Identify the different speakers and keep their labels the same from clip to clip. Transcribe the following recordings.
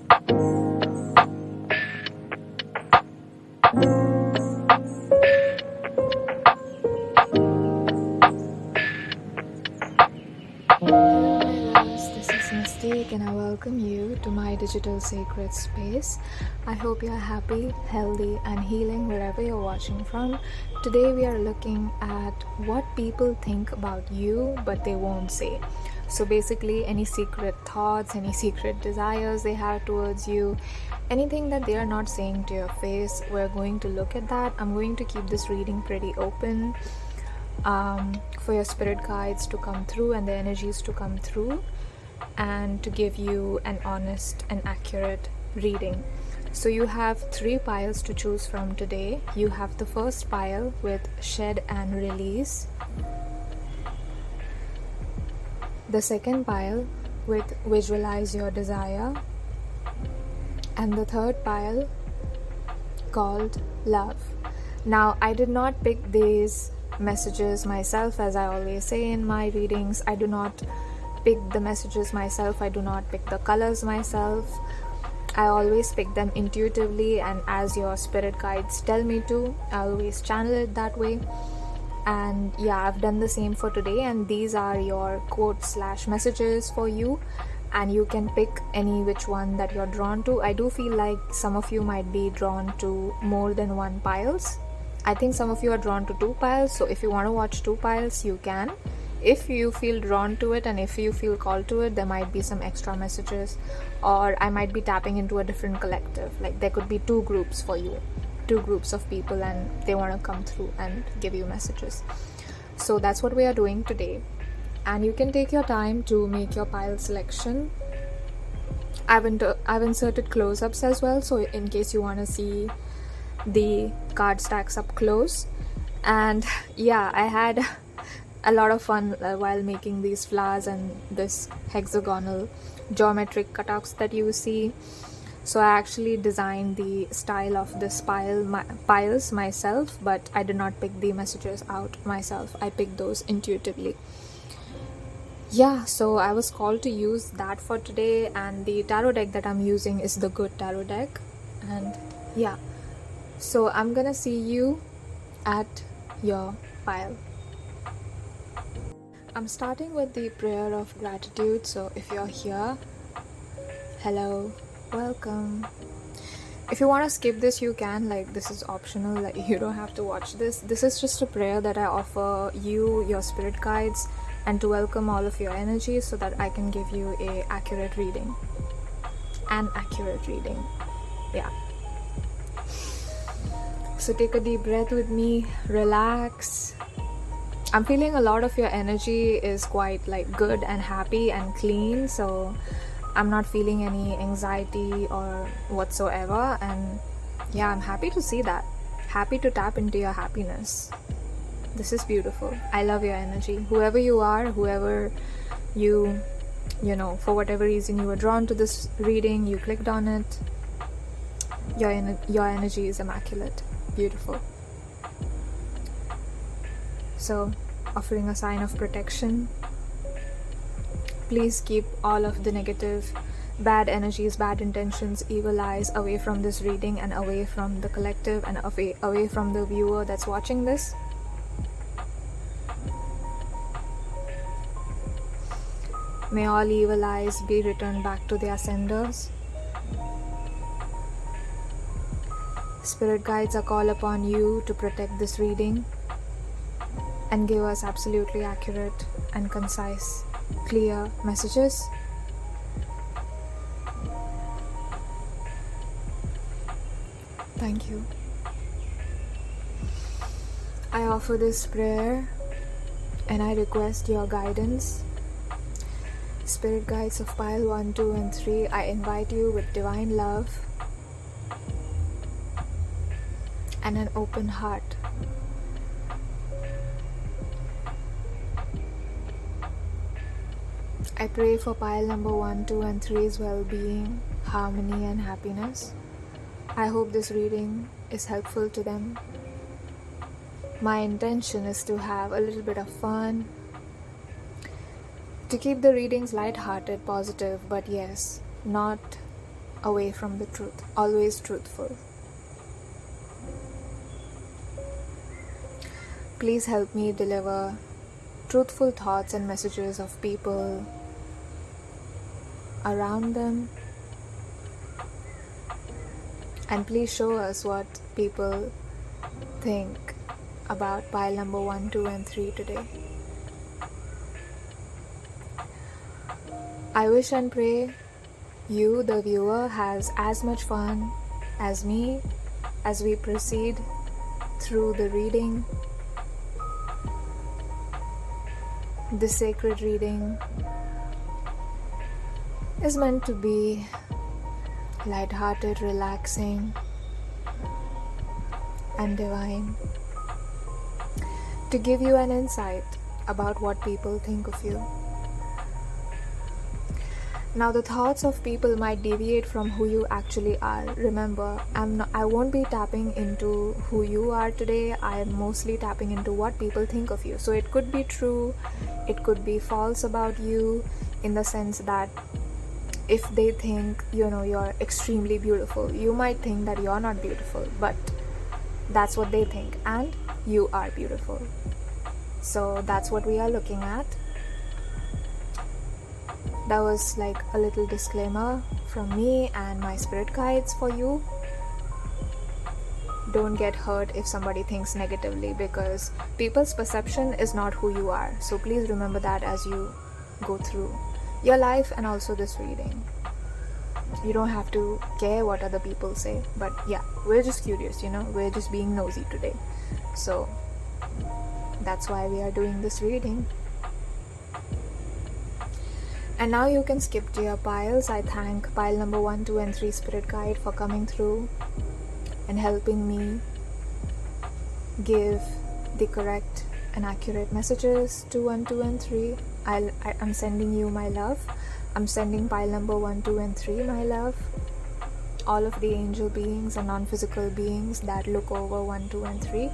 Speaker 1: Hello my loves, this is Mystique and I welcome you to my digital sacred space. I hope you are happy, healthy and healing wherever you're watching from. Today we are looking at what people think about you but they won't say. So basically any secret thoughts, any secret desires they have towards you, anything that they are not saying to your face, we're going to look at that. I'm going to keep this reading pretty open for your spirit guides to come through and the energies to come through and to give you an honest and accurate reading. So you have 3 piles to choose from today. You have the first pile with shed and release, the second pile with visualize your desire, and the third pile called love. Now I did not pick these messages myself, as I always say in my readings. I do not pick the messages myself, I do not pick the colors myself. I always pick them intuitively and as your spirit guides tell me to. I always channel it that way. And yeah, I've done the same for today, and these are your quotes/messages for you, and you can pick any which one that you're drawn to. I do feel like some of you might be drawn to more than one piles. I think some of you are drawn to 2 piles, so if you want to watch 2 piles, you can. If you feel drawn to it and if you feel called to it, there might be some extra messages, or I might be tapping into a different collective. Like there could be 2 groups for you, 2 groups of people, and they want to come through and give you messages. So that's what we are doing today. And you can take your time to make your pile selection. I've inserted close-ups as well, so in case you want to see the card stacks up close. And yeah, I had a lot of fun while making these flowers and this hexagonal geometric cutouts that you see. So I actually designed the style of this piles myself, but I did not pick the messages out myself. I picked those intuitively. Yeah, so I was called to use that for today, and the tarot deck that I'm using is the Good Tarot deck. And yeah, so I'm gonna see you at your pile. I'm starting with the prayer of gratitude. So if you're here, hello, welcome. If you want to skip this, you can. Like, this is optional, like you don't have to watch this. This is just a prayer that I offer you, your spirit guides, and to welcome all of your energies so that I can give you an accurate reading. Yeah. So take a deep breath with me, relax. I'm feeling a lot of your energy is quite like good and happy and clean, so I'm not feeling any anxiety or whatsoever. And yeah, I'm happy to see that. Happy to tap into your happiness. This is beautiful. I love your energy. Whoever you are, whoever you know, for whatever reason you were drawn to this reading, you clicked on it, your energy is immaculate. Beautiful. So, offering a sign of protection. Please keep all of the negative, bad energies, bad intentions, evil eyes away from this reading and away from the collective and away from the viewer that's watching this. May all evil eyes be returned back to their senders. Spirit guides, I call upon you to protect this reading and give us absolutely accurate and concise, clear messages. Thank you. I offer this prayer and I request your guidance. Spirit guides of pile 1, 2 and 3, I invite you with divine love and an open heart. I pray for pile number 1, 2 and 3's well-being, harmony and happiness. I hope this reading is helpful to them. My intention is to have a little bit of fun, to keep the readings light-hearted, positive, but yes, not away from the truth, always truthful. Please help me deliver truthful thoughts and messages of people around them. And please show us what people think about pile number 1, 2, and 3 today. I wish and pray you, the viewer, has as much fun as me as we proceed through the reading. This sacred reading is meant to be light-hearted, relaxing, and divine, to give you an insight about what people think of you. Now, the thoughts of people might deviate from who you actually are. Remember, I won't be tapping into who you are today. I am mostly tapping into what people think of you. So it could be true, it could be false about you, in the sense that if they think, you're extremely beautiful, you might think that you're not beautiful, but that's what they think, and you are beautiful. So that's what we are looking at. That was like a little disclaimer from me and my spirit guides for you. Don't get hurt if somebody thinks negatively, because people's perception is not who you are. So please remember that as you go through your life and also this reading. You don't have to care what other people say, but yeah, we're just curious, we're just being nosy today. So that's why we are doing this reading. And now you can skip to your piles. I thank pile number 1, 2, and 3 spirit guide for coming through and helping me give the correct and accurate messages to 1, 2, and 3. I'm sending you my love. I'm sending pile number 1, 2, and 3 my love. All of the angel beings and non-physical beings that look over 1, 2, and 3.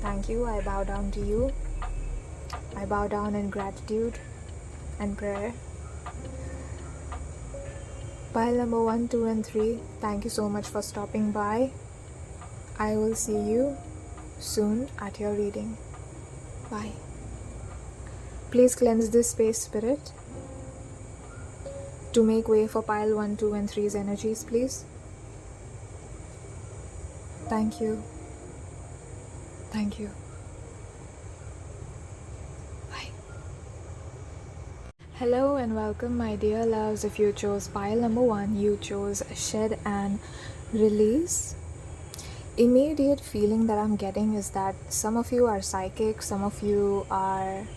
Speaker 1: Thank you. I bow down to you. I bow down in gratitude and prayer. Pile number 1, 2, and 3, thank you so much for stopping by. I will see you soon at your reading. Bye. Please cleanse this space, Spirit, to make way for pile 1, 2, and 3's energies, please. Thank you. Thank you. Hello and welcome, my dear loves. If you chose pile number 1, you chose shed and release. Immediate feeling that I'm getting is that some of you are psychic, some of you are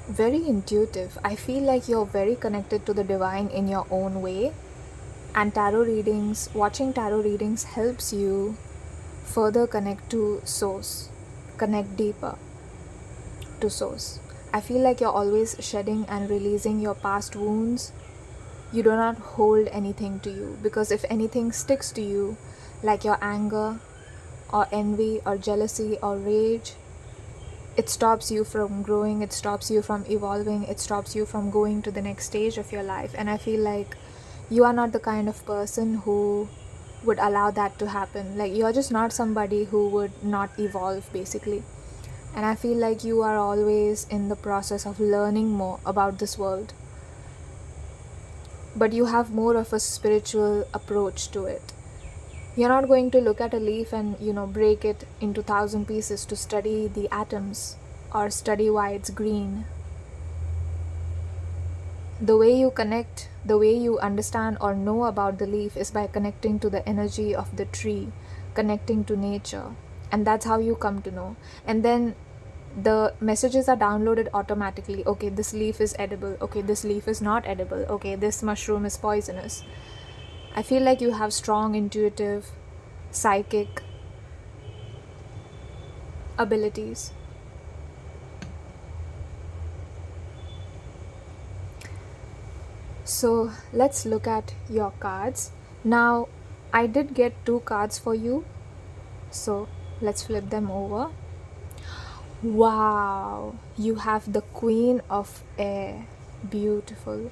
Speaker 1: very intuitive. I feel like you're very connected to the divine in your own way, and tarot readings, watching tarot readings helps you further connect to source, connect deeper to source. I feel like you're always shedding and releasing your past wounds. You do not hold anything to you, because if anything sticks to you, like your anger or envy or jealousy or rage, it stops you from growing, it stops you from evolving, it stops you from going to the next stage of your life. And I feel like you are not the kind of person who would allow that to happen. Like, you're just not somebody who would not evolve, basically. And I feel like you are always in the process of learning more about this world. But you have more of a spiritual approach to it. You're not going to look at a leaf and, break it into 1,000 pieces to study the atoms or study why it's green. The way you connect, the way you understand or know about the leaf is by connecting to the energy of the tree, connecting to nature. And that's how you come to know. And then the messages are downloaded automatically. Okay, this leaf is edible. Okay, this leaf is not edible. Okay, this mushroom is poisonous. I feel like you have strong intuitive, psychic abilities. So let's look at your cards. Now, I did get 2 cards for you. So let's flip them over. Wow, you have the Queen of Air. Beautiful.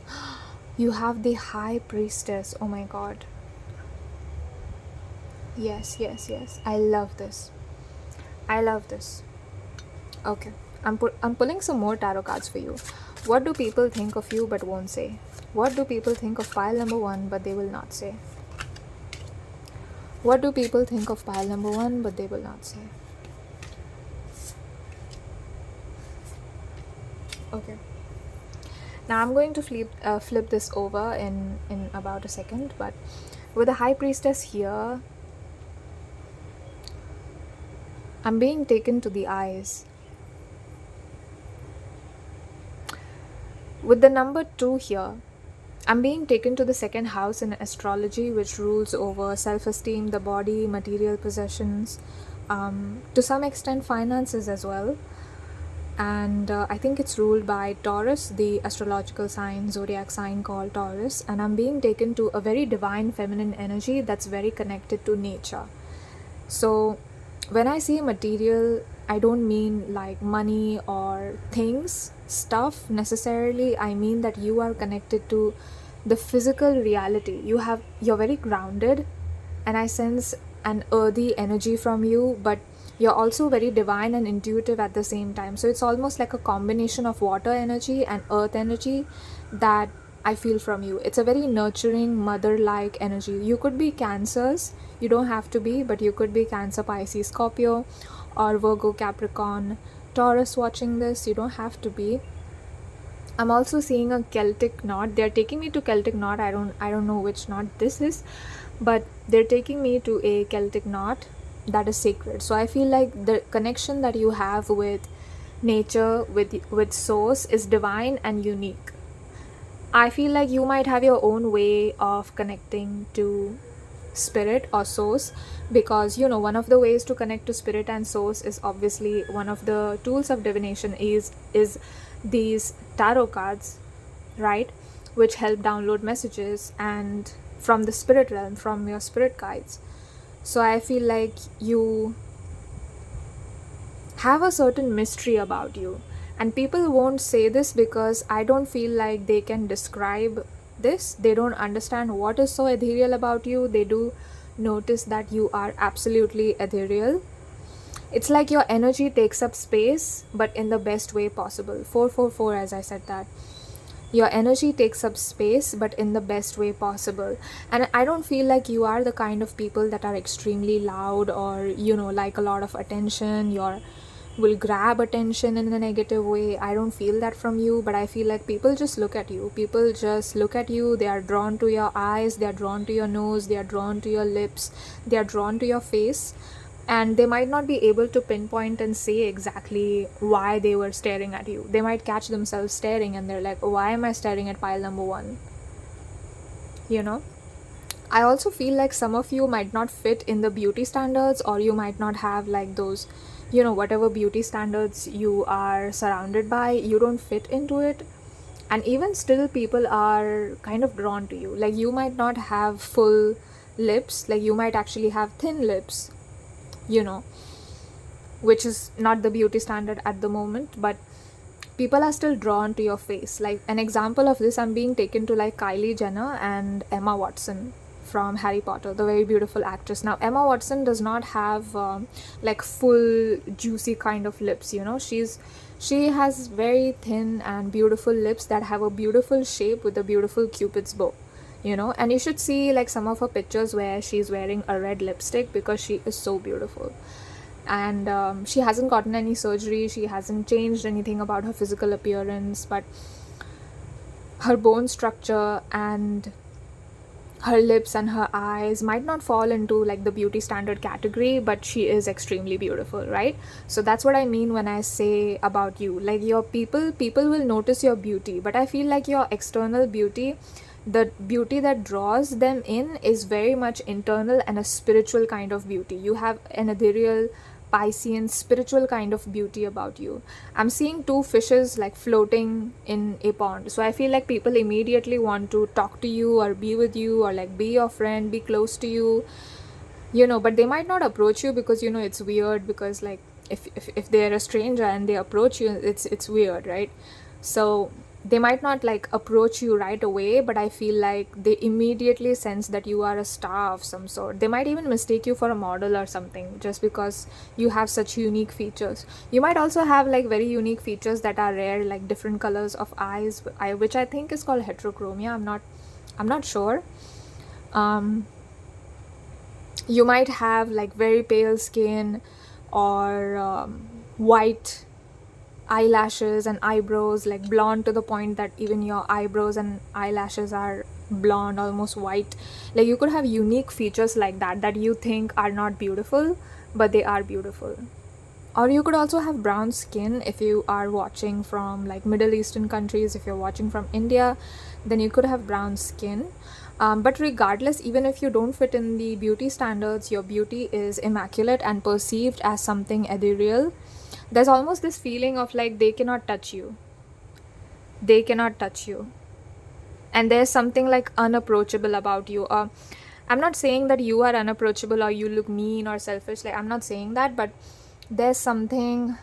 Speaker 1: You have the High Priestess. Oh my god. Yes, yes, yes. I love this. I love this. Okay. I'm pulling some more tarot cards for you. What do people think of you but won't say? What do people think of pile number 1 but they will not say? What do people think of pile number 1 but they will not say? Okay. Now I'm going to flip this over in about a second, but with the High Priestess here, I'm being taken to the eyes. With the number 2 here, I'm being taken to the second house in astrology, which rules over self-esteem, the body, material possessions, to some extent finances as well. And I think it's ruled by Taurus, the astrological zodiac sign called Taurus. And I'm being taken to a very divine feminine energy that's very connected to nature. So when I say material, I don't mean like money or things, stuff necessarily. I mean that you are connected to the physical reality. You're very grounded, and I sense an earthy energy from you, but you're also very divine and intuitive at the same time. So it's almost like a combination of water energy and earth energy that I feel from you. It's a very nurturing, mother-like energy. You could be Cancers, you don't have to be, but you could be Cancer, Pisces, Scorpio, or Virgo, Capricorn, Taurus watching this. You don't have to be. I'm also seeing a Celtic knot. They're taking me to Celtic knot. I don't know which knot this is, but they're taking me to a Celtic knot that is sacred. So I feel like the connection that you have with nature, with source, is divine and unique. I feel like you might have your own way of connecting to spirit or source, because one of the ways to connect to spirit and source is obviously, one of the tools of divination is these tarot cards, right, which help download messages and from the spirit realm, from your spirit guides. So I feel like you have a certain mystery about you, and people won't say this because I don't feel like they can describe this. They don't understand what is so ethereal about you. They do notice that you are absolutely ethereal. It's like your energy takes up space, but in the best way possible. 444, as I said that. Your energy takes up space, but in the best way possible. And I don't feel like you are the kind of people that are extremely loud or, like a lot of attention. Will grab attention in a negative way. I don't feel that from you, but I feel like people just look at you. People just look at you. They are drawn to your eyes. They are drawn to your nose. They are drawn to your lips. They are drawn to your face. And they might not be able to pinpoint and say exactly why they were staring at you. They might catch themselves staring and they're like, why am I staring at pile number 1? I also feel like some of you might not fit in the beauty standards, or you might not have like those, whatever beauty standards you are surrounded by, you don't fit into it. And even still, people are kind of drawn to you. Like, you might not have full lips, like you might actually have thin lips, which is not the beauty standard at the moment, but people are still drawn to your face. Like, an example of this, I'm being taken to like Kylie Jenner and Emma Watson from Harry Potter, the very beautiful actress. Now, Emma Watson does not have like full juicy kind of lips, she has very thin and beautiful lips that have a beautiful shape with a beautiful cupid's bow, and you should see like some of her pictures where she's wearing a red lipstick, because she is so beautiful. And she hasn't gotten any surgery, she hasn't changed anything about her physical appearance, but her bone structure and her lips and her eyes might not fall into like the beauty standard category, but she is extremely beautiful, right? So that's what I mean when I say about you, like your people will notice your beauty, but I feel like your external beauty, the beauty that draws them in, is very much internal and a spiritual kind of beauty. You have an ethereal, Piscean, spiritual kind of beauty about you. I'm seeing 2 fishes like floating in a pond. So I feel like people immediately want to talk to you or be with you or like be your friend, be close to you, but they might not approach you because, it's weird, because like if they're a stranger and they approach you, it's weird, right? So they might not like approach you right away, but I feel like they immediately sense that you are a star of some sort. They might even mistake you for a model or something just because you have such unique features. You might also have like very unique features that are rare, like different colors of eyes, which I think is called heterochromia. I'm not sure. You might have like very pale skin, or white eyelashes and eyebrows, like blonde to the point that even your eyebrows and eyelashes are blonde, almost white. Like you could have unique features like that you think are not beautiful, but they are beautiful. Or you could also have brown skin if you are watching from like Middle Eastern countries. If you're watching from India, then you could have brown skin. But regardless, even if you don't fit in the beauty standards, your beauty is immaculate and perceived as something ethereal. There's almost this feeling of like they cannot touch you. They cannot touch you. And there's something like unapproachable about you. I'm not saying that you are unapproachable or you look mean or selfish. Like, I'm not saying that, but there's something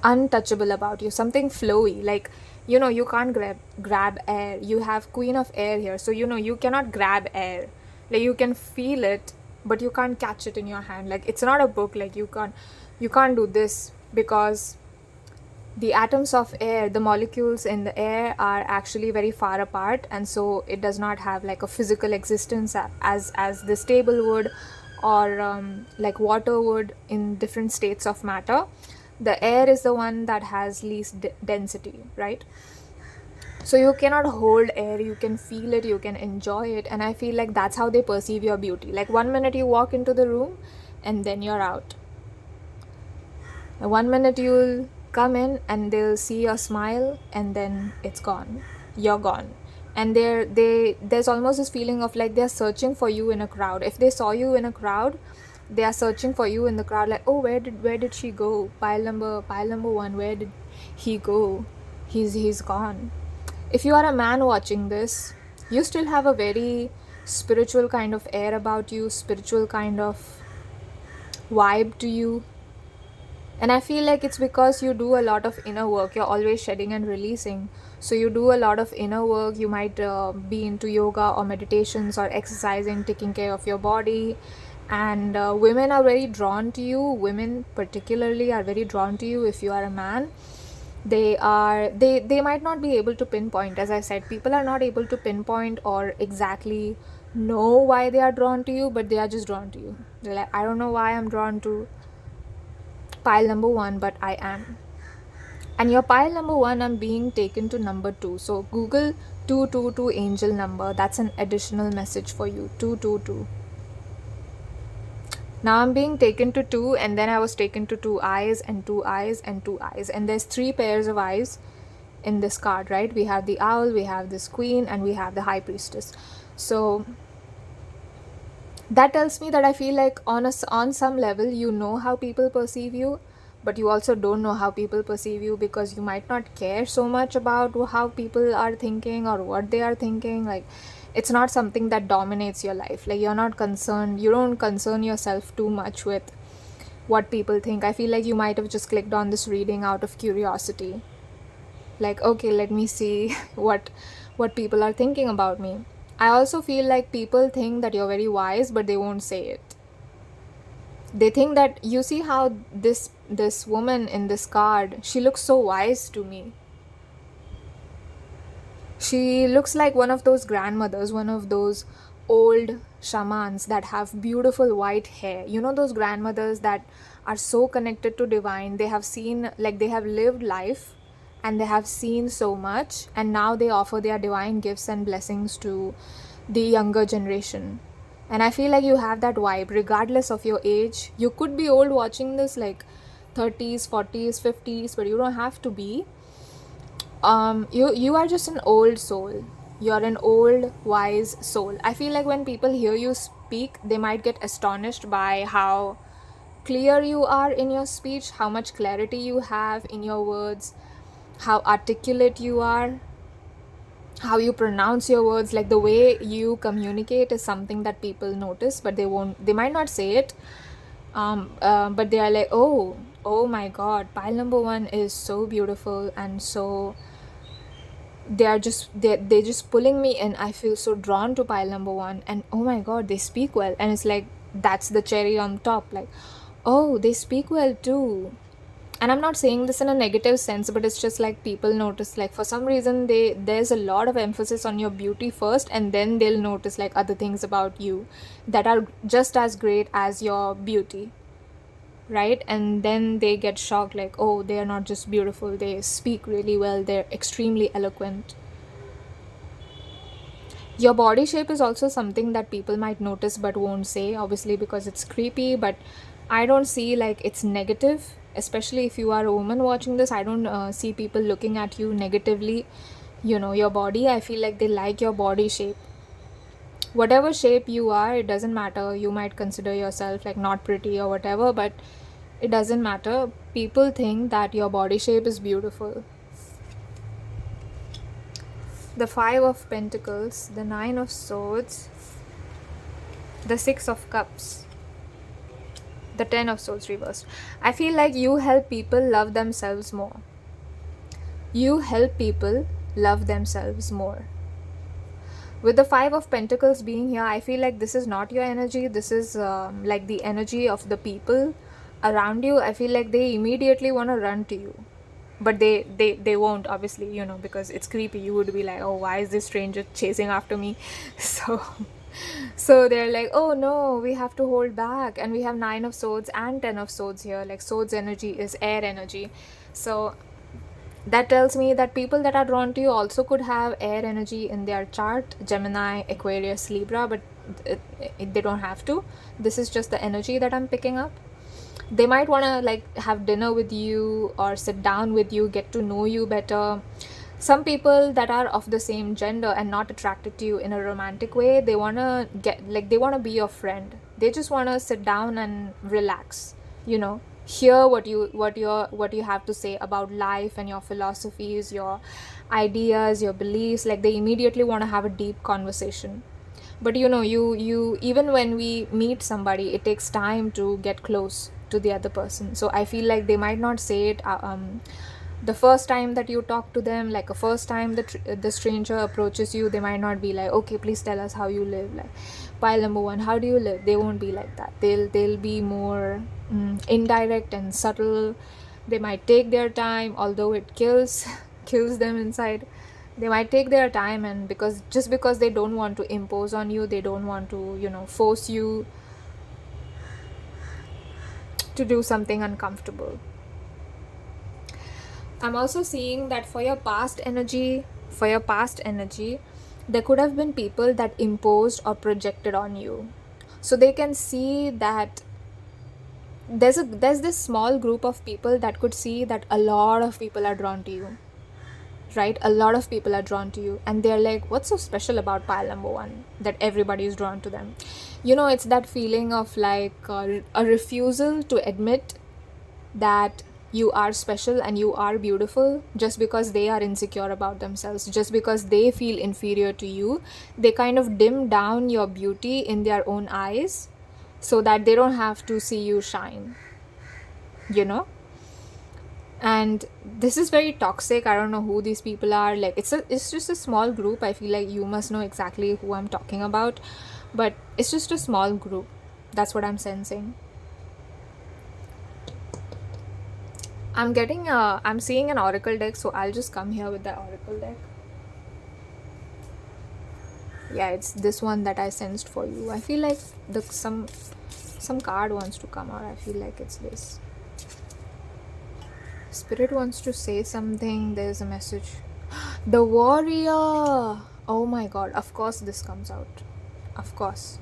Speaker 1: untouchable about you, something flowy. Like, you know, you can't grab air. You have Queen of Air here, so you know you cannot grab air. Like, you can feel it, but you can't catch it in your hand. Like, it's not a book. Like, you can't do this, because the atoms of air, the molecules in the air, are actually very far apart, and so it does not have like a physical existence as this table would, or like water would in different states of matter. The air is the one that has least density, right? So you cannot hold air, you can feel it, you can enjoy it, and I feel like that's how they perceive your beauty. Like, 1 minute you walk into the room and then you're out. 1 minute you'll come in and they'll see your smile and then it's gone. You're gone. And there's almost this feeling of like they're searching for you in a crowd. If they saw you in a crowd, they are searching for you in the crowd, like, oh, where did she go? Pile number 1, where did he go? He's gone. If you are a man watching this, you still have a very spiritual kind of air about you, spiritual kind of vibe to you. And I feel like it's because you do a lot of inner work. You're always shedding and releasing. So you do a lot of inner work. You might be into yoga or meditations or exercising, taking care of your body. And women are very drawn to you. Women particularly are very drawn to you if you are a man. They might not be able to pinpoint. As I said, people are not able to pinpoint or exactly know why they are drawn to you, but they are just drawn to you. They're like, I don't know why I'm drawn to pile number 1, but I am. And your pile number 1, I'm being taken to number 2. So Google 222 angel number. That's an additional message for you. 222. Now I'm being taken to 2, and then I was taken to 2 eyes and 2 eyes and 2 eyes. And there's 3 pairs of eyes in this card, right? We have the owl, we have this queen, and we have the high priestess. So that tells me that I feel like on some level you know how people perceive you, but you also don't know how people perceive you, because you might not care so much about how people are thinking or what they are thinking. Like, it's not something that dominates your life. Like, you're not concerned, you don't concern yourself too much with what people think. I feel like you might have just clicked on this reading out of curiosity. Like, okay, let me see what people are thinking about me. I also feel like people think that you're very wise, but they won't say it. They think that, you see how this woman in this card, she looks so wise to me. She looks like one of those grandmothers, one of those old shamans that have beautiful white hair. You know, those grandmothers that are so connected to divine. They have seen, like, they have lived life and they have seen so much, and now they offer their divine gifts and blessings to the younger generation. And I feel like you have that vibe regardless of your age. You could be old watching this, like 30s, 40s, 50s, but you don't have to be. You are just an old soul. You're an old, wise soul. I feel like when people hear you speak, they might get astonished by how clear you are in your speech, how much clarity you have in your words, how articulate you are, how you pronounce your words. Like, the way you communicate is something that people notice, but they might not say it. But they are like, oh, oh my god, pile number one is so beautiful, and so they're just pulling me in. I feel so drawn to pile number one, and oh my god, they speak well, and it's like that's the cherry on top. Like, oh, they speak well too. And I'm not saying this in a negative sense, but it's just like people notice, like for some reason there's a lot of emphasis on your beauty first, and then they'll notice like other things about you that are just as great as your beauty, right? And then they get shocked, like, oh, they are not just beautiful, they speak really well, they're extremely eloquent. Your body shape is also something that people might notice but won't say, obviously, because it's creepy, but I don't see like it's negative, especially if you are a woman watching this. I don't see people looking at you negatively. Your body, I feel like they like your body shape. Whatever shape you are, it doesn't matter. You might consider yourself like not pretty or whatever, but it doesn't matter. People think that your body shape is beautiful. The Five of Pentacles, the Nine of Swords, the Six of Cups, the Ten of Swords reversed. I feel like you help people love themselves more. You help people love themselves more. With the Five of Pentacles being here, I feel like this is not your energy. This is like the energy of the people around you. I feel like they immediately want to run to you. But they won't, obviously, because it's creepy. You would be like, oh, why is this stranger chasing after me? So they're like, oh no, we have to hold back. And we have Nine of Swords and Ten of Swords here. Like, swords energy is air energy. So that tells me that people that are drawn to you also could have air energy in their chart, Gemini, Aquarius, Libra, but they don't have to. This is just the energy that I'm picking up. They might want to like have dinner with you or sit down with you, get to know you better. Some people that are of the same gender and not attracted to you in a romantic way, they want to they want to be your friend. They just want to sit down and relax, hear what you have to say about life and your philosophies, your ideas, your beliefs. Like, they immediately want to have a deep conversation. But you even when we meet somebody, it takes time to get close to the other person. So I feel like they might not say it the first time that you talk to them. Like, a first time the stranger approaches you, they might not be like, okay, please tell us how you live. Like, pile number one, how do you live? They won't be like that. They'll be more indirect and subtle. They might take their time, although it kills them inside. They might take their time, and because they don't want to impose on you, they don't want to force you to do something uncomfortable. I'm also seeing that for your past energy, there could have been people that imposed or projected on you. So they can see that there's this small group of people that could see that a lot of people are drawn to you. Right? A lot of people are drawn to you, and they're like, what's so special about pile number one that everybody is drawn to them? It's that feeling of like a refusal to admit that you are special and you are beautiful, just because they are insecure about themselves, just because they feel inferior to you. They kind of dim down your beauty in their own eyes so that they don't have to see you shine. And this is very toxic. I don't know who these people are. Like, it's just a small group. I feel like you must know exactly who I'm talking about, but it's just a small group. That's what I'm sensing. I'm seeing an oracle deck, so I'll just come here with the oracle deck. Yeah, it's this one that I sensed for you. I feel like some card wants to come out. I feel like it's this. Spirit wants to say something. There's a message. The Warrior. Oh my god. Of course this comes out. Of course.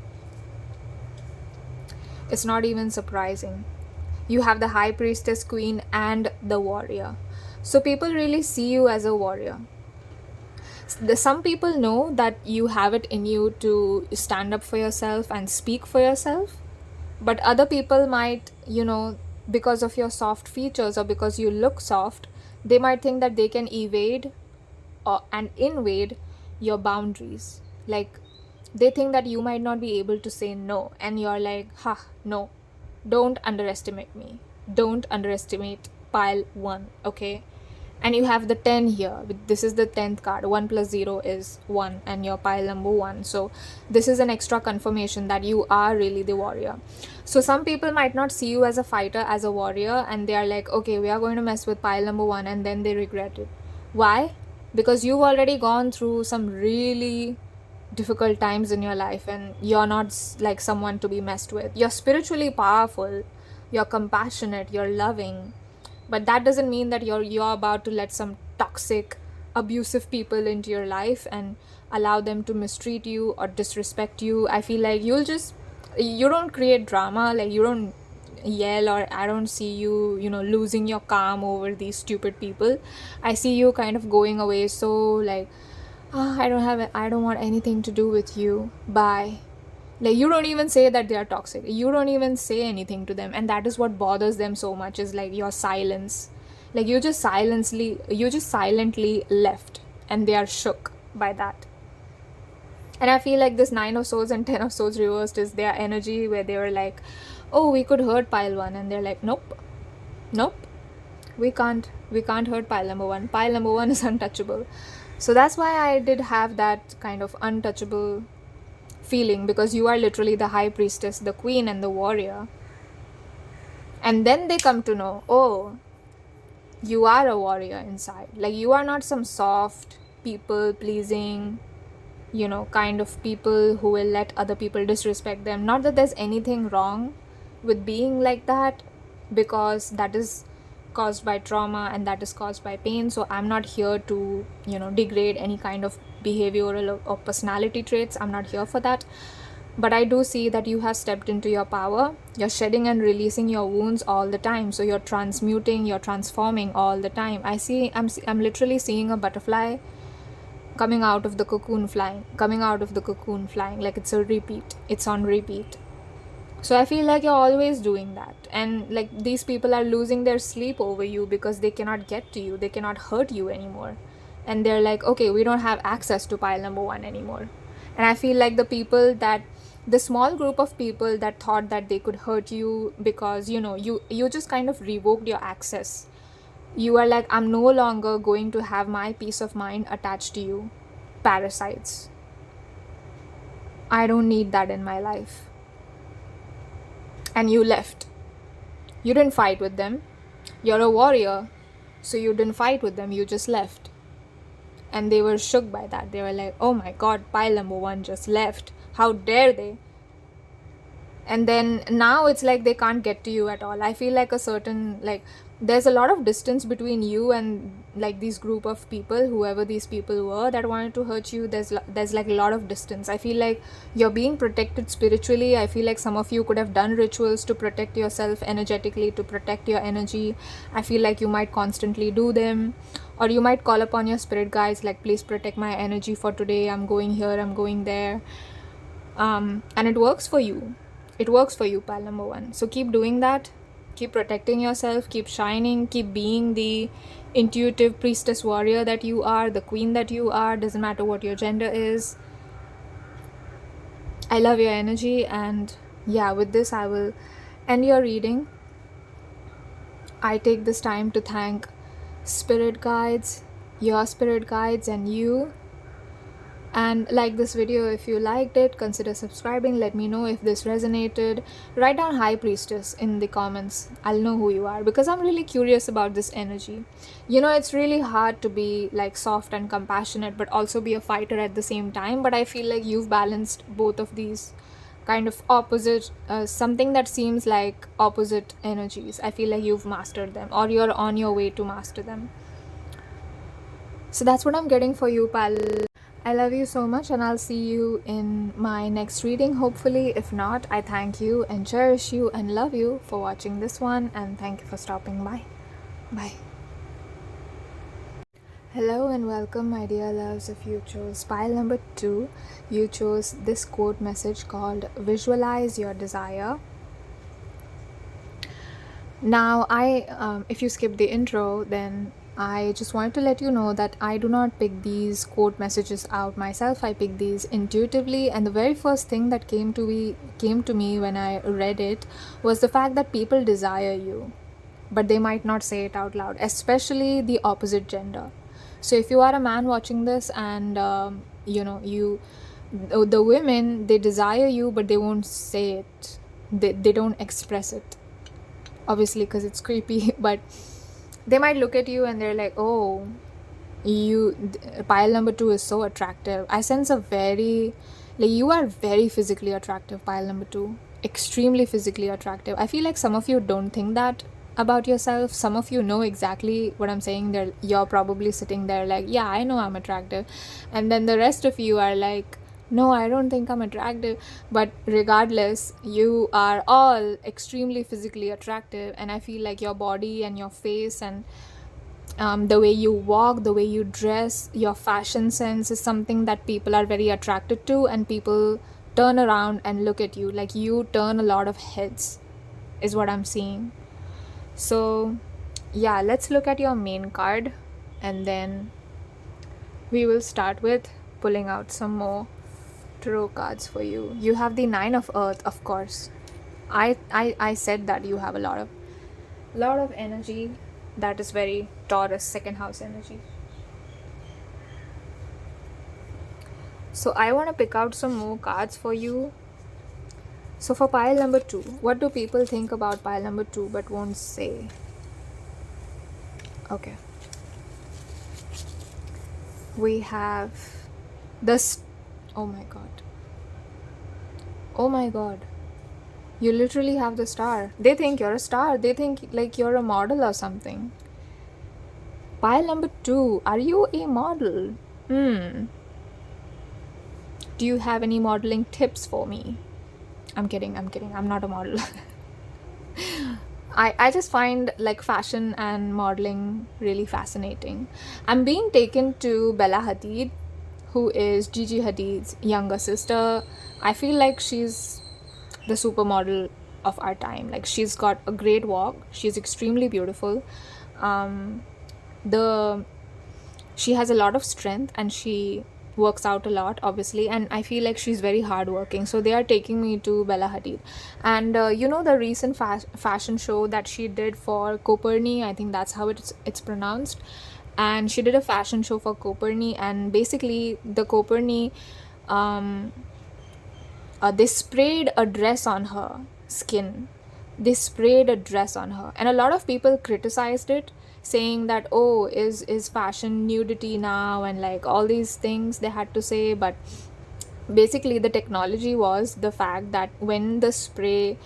Speaker 1: It's not even surprising. You have the High Priestess, Queen, and the Warrior. So people really see you as a warrior. Some people know that you have it in you to stand up for yourself and speak for yourself. But other people might, because of your soft features or because you look soft, they might think that they can evade and invade your boundaries. Like, they think that you might not be able to say no, and you're like, no, don't underestimate me. don't underestimate pile 1, okay? And you have the 10 here. This is the 10th card. 1 plus 0 is 1 and your pile number 1. So this is an extra confirmation that you are really the warrior. So some people might not see you as a fighter, as a warrior, and they are like, okay, we are going to mess with pile number 1, and then they regret it. Why? Because you've already gone through some really difficult times in your life, and you're not like someone to be messed with. You're spiritually powerful, you're compassionate, you're loving, but that doesn't mean that you're about to let some toxic, abusive people into your life and allow them to mistreat you or disrespect you. I feel like you don't create drama, like you don't yell, or I don't see you, losing your calm over these stupid people. I see you kind of going away, so like, I don't want anything to do with you, bye. Like, you don't even say that they are toxic. You don't even say anything to them. And that is what bothers them so much, is like your silence. Like, you just silently left, and they are shook by that. And I feel like this 9 of Swords and 10 of Swords reversed is their energy, where they were like, oh, we could hurt pile 1. And they're like, nope, we can't hurt pile number 1. Pile number 1 is untouchable. So that's why I did have that kind of untouchable feeling, because you are literally the high priestess, the queen, and the warrior. And then they come to know, oh, you are a warrior inside. Like, you are not some soft, people pleasing, kind of people who will let other people disrespect them. Not that there's anything wrong with being like that, because that is caused by trauma and that is caused by pain. So I'm not here to, degrade any kind of behavioral or personality traits. I'm not here for that. But I do see that you have stepped into your power. You're shedding and releasing your wounds all the time. So you're transmuting, you're transforming all the time. I'm literally seeing a butterfly coming out of the cocoon, flying, like it's a repeat. It's on repeat. So I feel like you're always doing that. And like, these people are losing their sleep over you because they cannot get to you. They cannot hurt you anymore. And they're like, okay, we don't have access to pile number 1 anymore. And I feel like the small group of people that thought that they could hurt you because, you just kind of revoked your access. You are like, I'm no longer going to have my peace of mind attached to you. Parasites. I don't need that in my life. And you left. You didn't fight with them. You're a warrior, so you didn't fight with them. You just left. And they were shook by that. They were like, oh my god, pile number 1 just left. How dare they? And then now it's like they can't get to you at all. I feel like there's a lot of distance between you and like these group of people, whoever these people were that wanted to hurt you. There's like a lot of distance. I feel like you're being protected spiritually. I feel like some of you could have done rituals to protect yourself energetically, to protect your energy. I feel like you might constantly do them, or you might call upon your spirit guides, like, please protect my energy for today. I'm going here, I'm going there. And it works for you. It works for you, pal number 1. So keep doing that. Keep protecting yourself. Keep shining. Keep being the intuitive priestess warrior that you are, the queen that you are. Doesn't matter what your gender is. I love your energy. And yeah, with this, I will end your reading. I take this time to thank spirit guides, your spirit guides, and you. And like this video if you liked it. Consider subscribing. Let me know if this resonated. Write down high priestess in the comments. I'll know who you are, because I'm really curious about this energy. It's really hard to be like soft and compassionate but also be a fighter at the same time. But I feel like you've balanced both of these kind of opposite, something that seems like opposite energies. I feel like you've mastered them, or you're on your way to master them. So that's what I'm getting for you, pal. I love you so much, and I'll see you in my next reading, hopefully. If not, I thank you and cherish you and love you for watching this one, and thank you for stopping by. Bye. Hello and welcome, my dear loves. If you chose pile number 2, you chose this quote message called Visualize Your Desire. Now, if you skip the intro, then I just wanted to let you know that I do not pick these quote messages out myself. I pick these intuitively, and the very first thing that came to me when I read it was the fact that people desire you. but they might not say it out loud, especially the opposite gender. So if you are a man watching this and the women, they desire you but they won't say it, they don't express it, obviously, because it's creepy. But they might look at you and they're like, oh, pile number 2 is so attractive. I sense a very, like, you are very physically attractive, pile number 2, extremely physically attractive. I feel like some of you don't think that about yourself. Some of you know exactly what I'm saying. You're probably sitting there like, yeah, I know I'm attractive, and then the rest of you are like, no, I don't think I'm attractive. But regardless, you are all extremely physically attractive, and I feel like your body and your face and the way you walk, the way you dress, your fashion sense is something that people are very attracted to, and people turn around and look at you. Like, you turn a lot of heads, is what I'm seeing. So yeah, let's look at your main card, and then we will start with pulling out some more tarot cards for you. You have the 9 of Earth, of course. I said that you have a lot of energy that is very Taurus second house energy. So I want to pick out some more cards for you. So for pile number 2, what do people think about pile number 2 but won't say? Okay. We have this. Oh my god. Oh my god. You literally have the star. They think you're a star. They think like you're a model or something. Pile number 2, are you a model? Do you have any modeling tips for me? I'm kidding. I'm not a model. I just find like fashion and modeling really fascinating. I'm being taken to Bella Hadid, who is Gigi Hadid's younger sister. I feel like she's the supermodel of our time. Like, she's got a great walk. She's extremely beautiful. She has a lot of strength, and she works out a lot, obviously, and I feel like she's very hardworking. So they are taking me to Bella Hadid, and the recent fashion show that she did for 𝒾𝓁𝑒, I think that's how it's pronounced, and she did a fashion show for 𝒾𝓁𝑒, and basically the 𝒾𝓁𝑒, they sprayed a dress on her skin. They sprayed a dress on her, and a lot of people criticized it, saying that, oh, is fashion nudity now, and like all these things they had to say. But basically the technology was the fact that when the spray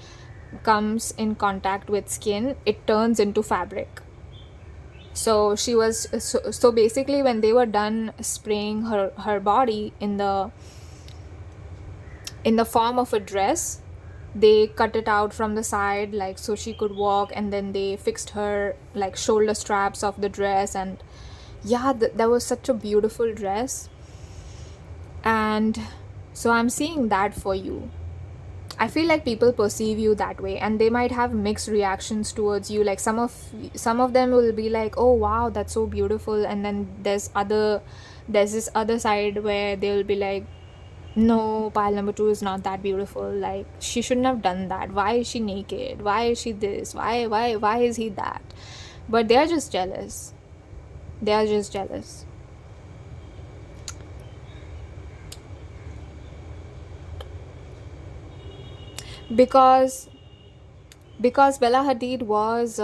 Speaker 1: comes in contact with skin, it turns into fabric. So so basically when they were done spraying her body in the form of a dress, they cut it out from the side, like, so she could walk, and then they fixed her like shoulder straps of the dress, and yeah, that was such a beautiful dress. And so I'm seeing that for you. I feel like people perceive you that way, and they might have mixed reactions towards you. Like, some of them will be like, oh wow, that's so beautiful, and then there's this other side where they'll be like, no, pile number 2 is not that beautiful. Like, she shouldn't have done that. Why is she naked? Why is she this? Why is he that? But they are just jealous. They are just jealous. Because Bella Hadid was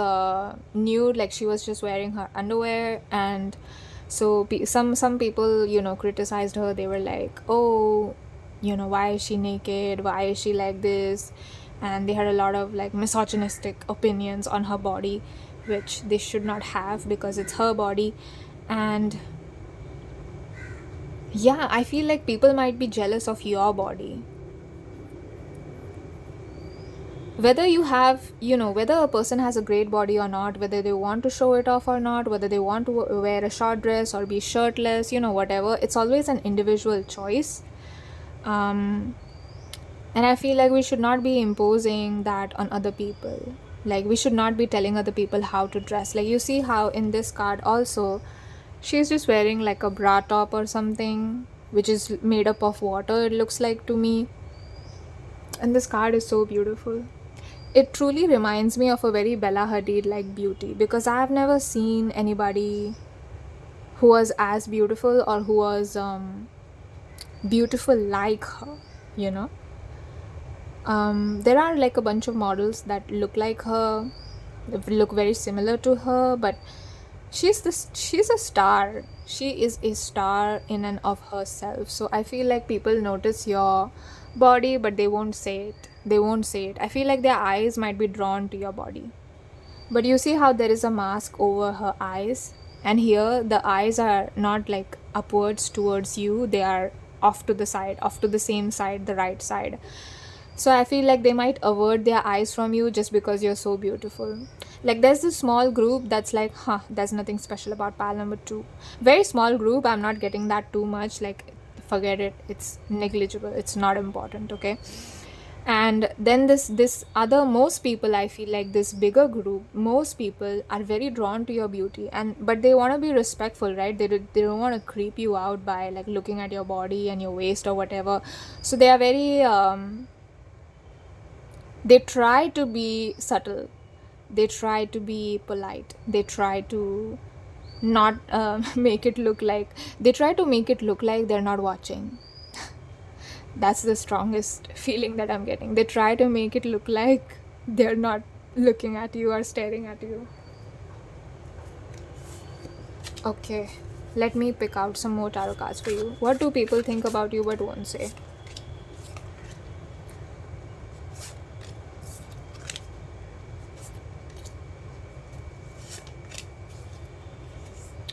Speaker 1: nude, like she was just wearing her underwear, and so some people criticized her. They were like, oh, why is she naked? Why is she like this? And they had a lot of like misogynistic opinions on her body, which they should not have, because it's her body. And yeah, I feel like people might be jealous of your body. Whether you have, whether a person has a great body or not, whether they want to show it off or not, whether they want to wear a short dress or be shirtless, whatever, it's always an individual choice. And I feel like we should not be imposing that on other people. Like, we should not be telling other people how to dress. Like, you see how in this card also, she's just wearing like a bra top or something, which is made up of water, it looks like to me. And this card is so beautiful. it truly reminds me of a very Bella Hadid like beauty, because I have never seen anybody who was as beautiful or who was beautiful like her, you know. There are like a bunch of models that look like her, look very similar to her, but she's a star. She is a star in and of herself. So I feel like people notice your body, but they won't say it. I feel like their eyes might be drawn to your body, but you see how there is a mask over her eyes, and here the eyes are not like upwards towards you, they are off to the side, off to the same side, the right side. So I feel like they might avert their eyes from you just because you're so beautiful. Like there's this small group that's like, there's nothing special about pile number 2. Very small group, I'm not getting that too much, like forget it, it's negligible, it's not important, okay? And then this other, most people, I feel like this bigger group, most people are very drawn to your beauty, and but they want to be respectful, right? They don't want to creep you out by like looking at your body and your waist or whatever. So they are very they try to be subtle, they try to be polite, they try to not make it look like, they try to make it look like they're not watching. That's the strongest feeling that I'm getting. They try to make it look like they're not looking at you or staring at you. Okay, let me pick out some more tarot cards for you. What do people think about you but won't say?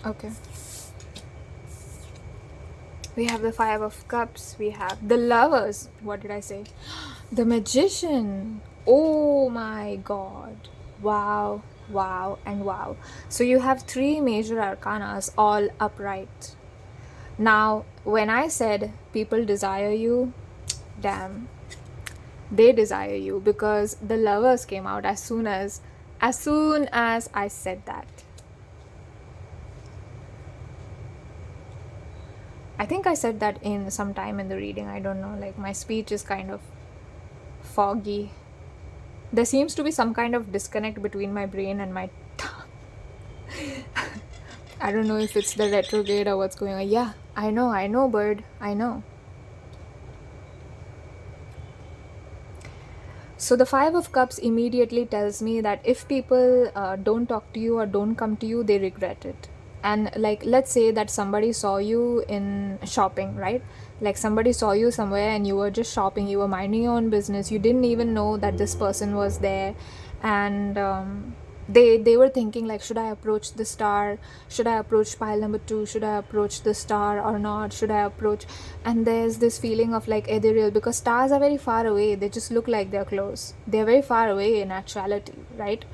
Speaker 1: Okay. We have the Five of Cups. We have the Lovers. What did I say? The Magician. Oh my god. Wow, wow, and wow. So you have 3 major arcanas all upright. Now, when I said people desire you, damn, they desire you, because the Lovers came out as soon as I said that. I think I said that in some time in the reading. I don't know, like my speech is kind of foggy. There seems to be some kind of disconnect between my brain and my tongue. I don't know if it's the retrograde or what's going on. Yeah, I know, bird, I know. So the Five of Cups immediately tells me that if people don't talk to you or don't come to you, they regret it. And like, let's say that somebody saw you in shopping, right? Like somebody saw you somewhere and you were just shopping, you were minding your own business, you didn't even know that this person was there, and they were thinking like, should I approach the star, should I approach pile number 2, should I approach the star or not, should I approach? And there's this feeling of like ethereal, because stars are very far away, they just look like they're close, they're very far away in actuality, right?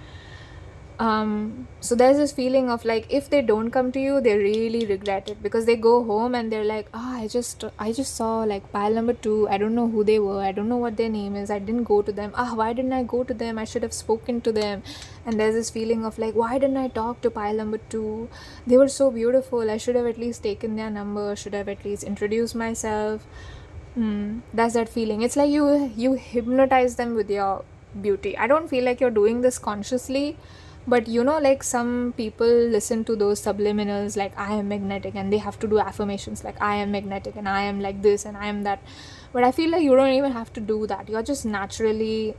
Speaker 1: So there's this feeling of like, if they don't come to you, they really regret it, because they go home and they're like, I just saw like pile number 2, I don't know who they were, I don't know what their name is, I didn't go to them, why didn't I go to them, I should have spoken to them. And there's this feeling of like, why didn't I talk to pile number 2, they were so beautiful, I should have at least taken their number, should have at least introduced myself. That's that feeling. It's like you hypnotize them with your beauty. I don't feel like you're doing this consciously, but you know, like some people listen to those subliminals like, I am magnetic, and they have to do affirmations like, I am magnetic and I am like this and I am that. But I feel like you don't even have to do that. You're just naturally,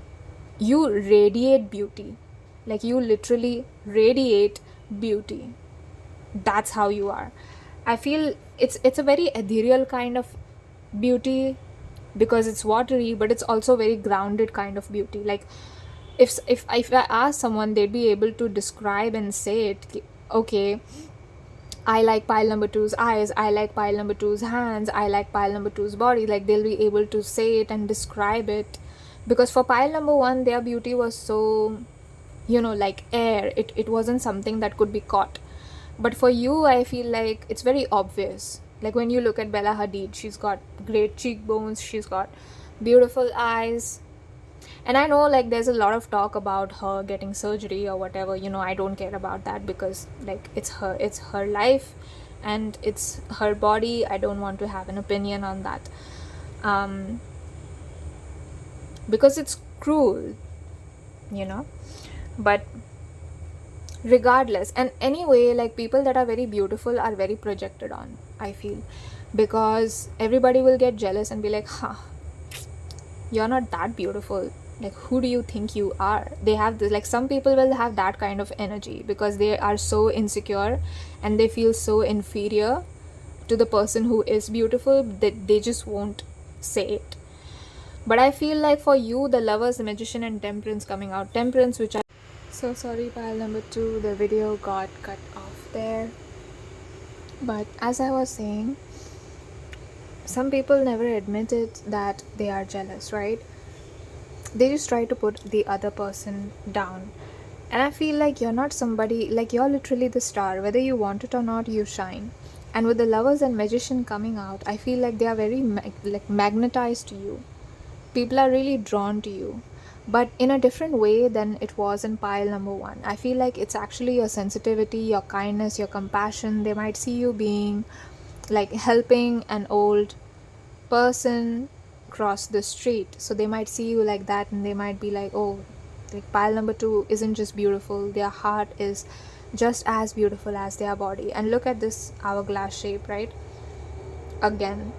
Speaker 1: you radiate beauty. Like you literally radiate beauty. That's how you are. I feel it's a very ethereal kind of beauty, because it's watery, but it's also very grounded kind of beauty. Like if I ask someone, they'd be able to describe and say it. Okay, I like pile number 2's eyes, I like pile number 2's hands, I like pile number 2's body. Like they'll be able to say it and describe it, because for pile number 1, their beauty was so, you know, like air. It wasn't something that could be caught. But for you, I feel like it's very obvious. Like when you look at Bella Hadid, she's got great cheekbones, she's got beautiful eyes. And I know like there's a lot of talk about her getting surgery or whatever, you know, I don't care about that, because like it's her life and it's her body. I don't want to have an opinion on that, because it's cruel. But regardless, and anyway, like, people that are very beautiful are very projected on, I feel, because everybody will get jealous and be like, you're not that beautiful, like, who do you think you are? They have this, like, some people will have that kind of energy because they are so insecure and they feel so inferior to the person who is beautiful that they just won't say it. But I feel like for you, the Lovers, the Magician, and Temperance coming out. Temperance, which I... So sorry, pile number 2, the video got cut off there. But as I was saying, some people never admitted that they are jealous, right? They just try to put the other person down. And I feel like you're not somebody, like, you're literally the star. Whether you want it or not, you shine. And with the Lovers and Magician coming out, I feel like they are very magnetized to you. People are really drawn to you, but in a different way than it was in pile number 1. I feel like it's actually your sensitivity, your kindness, your compassion. They might see you being like helping an old person cross the street, so they might see you like that, and they might be like, oh, like, pile number 2 isn't just beautiful, their heart is just as beautiful as their body. And look at this hourglass shape, right? Again,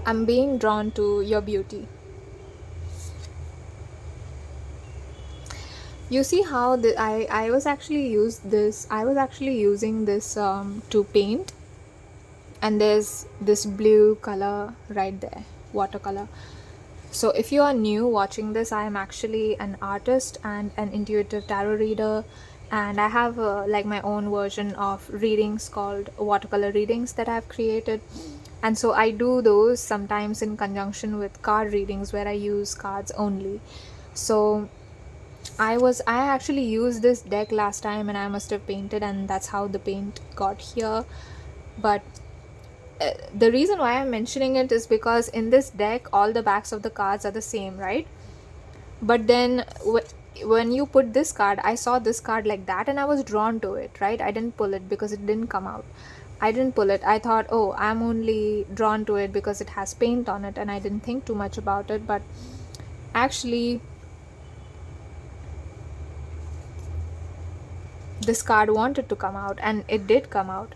Speaker 1: I'm being drawn to your beauty. You see how I was actually using this to paint, and there's this blue color right there, watercolor. So if you are new watching this, I am actually an artist and an intuitive tarot reader, and I have like my own version of readings called watercolor readings that I've created. And so I do those sometimes in conjunction with card readings where I use cards only. So I actually used this deck last time, and I must have painted, and that's how the paint got here. But the reason why I'm mentioning it is because in this deck, all the backs of the cards are the same, right? But then when you put this card, I saw this card like that, and I was drawn to it, right? I didn't pull it because it didn't come out. I didn't pull it. I thought, oh, I'm only drawn to it because it has paint on it, and I didn't think too much about it. But actually, this card wanted to come out, and it did come out.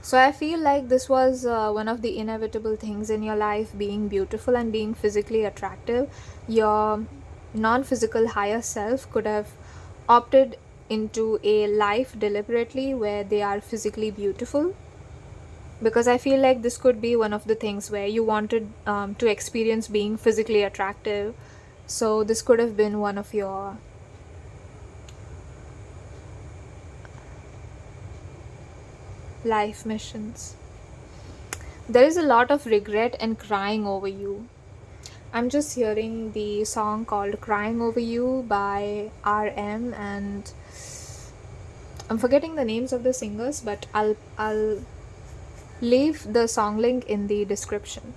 Speaker 1: So I feel like this was one of the inevitable things in your life, being beautiful and being physically attractive. Your non-physical higher self could have opted into a life deliberately where they are physically beautiful, because I feel like this could be one of the things where you wanted to experience being physically attractive. So this could have been one of your life missions. There is a lot of regret and crying over you. I'm just hearing the song called Crying Over You by RM, and I'm forgetting the names of the singers, but I'll leave the song link in the description.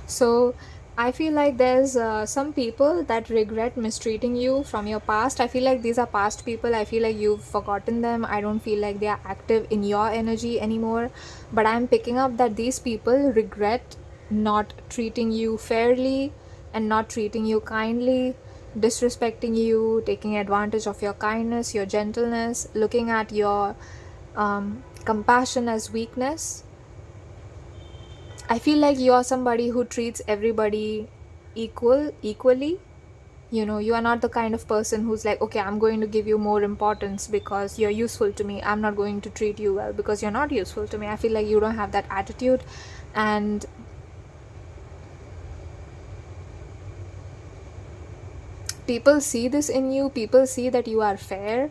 Speaker 1: So I feel like there's some people that regret mistreating you from your past. I feel like these are past people. I feel like you've forgotten them. I don't feel like they are active in your energy anymore. But I'm picking up that these people regret not treating you fairly and not treating you kindly, disrespecting you, taking advantage of your kindness, your gentleness, looking at your compassion as weakness. I feel like you're somebody who treats everybody equally. You are not the kind of person who's like, okay, I'm going to give you more importance because you're useful to me. I'm not going to treat you well because you're not useful to me. I feel like you don't have that attitude, and people see this in you. People see that you are fair.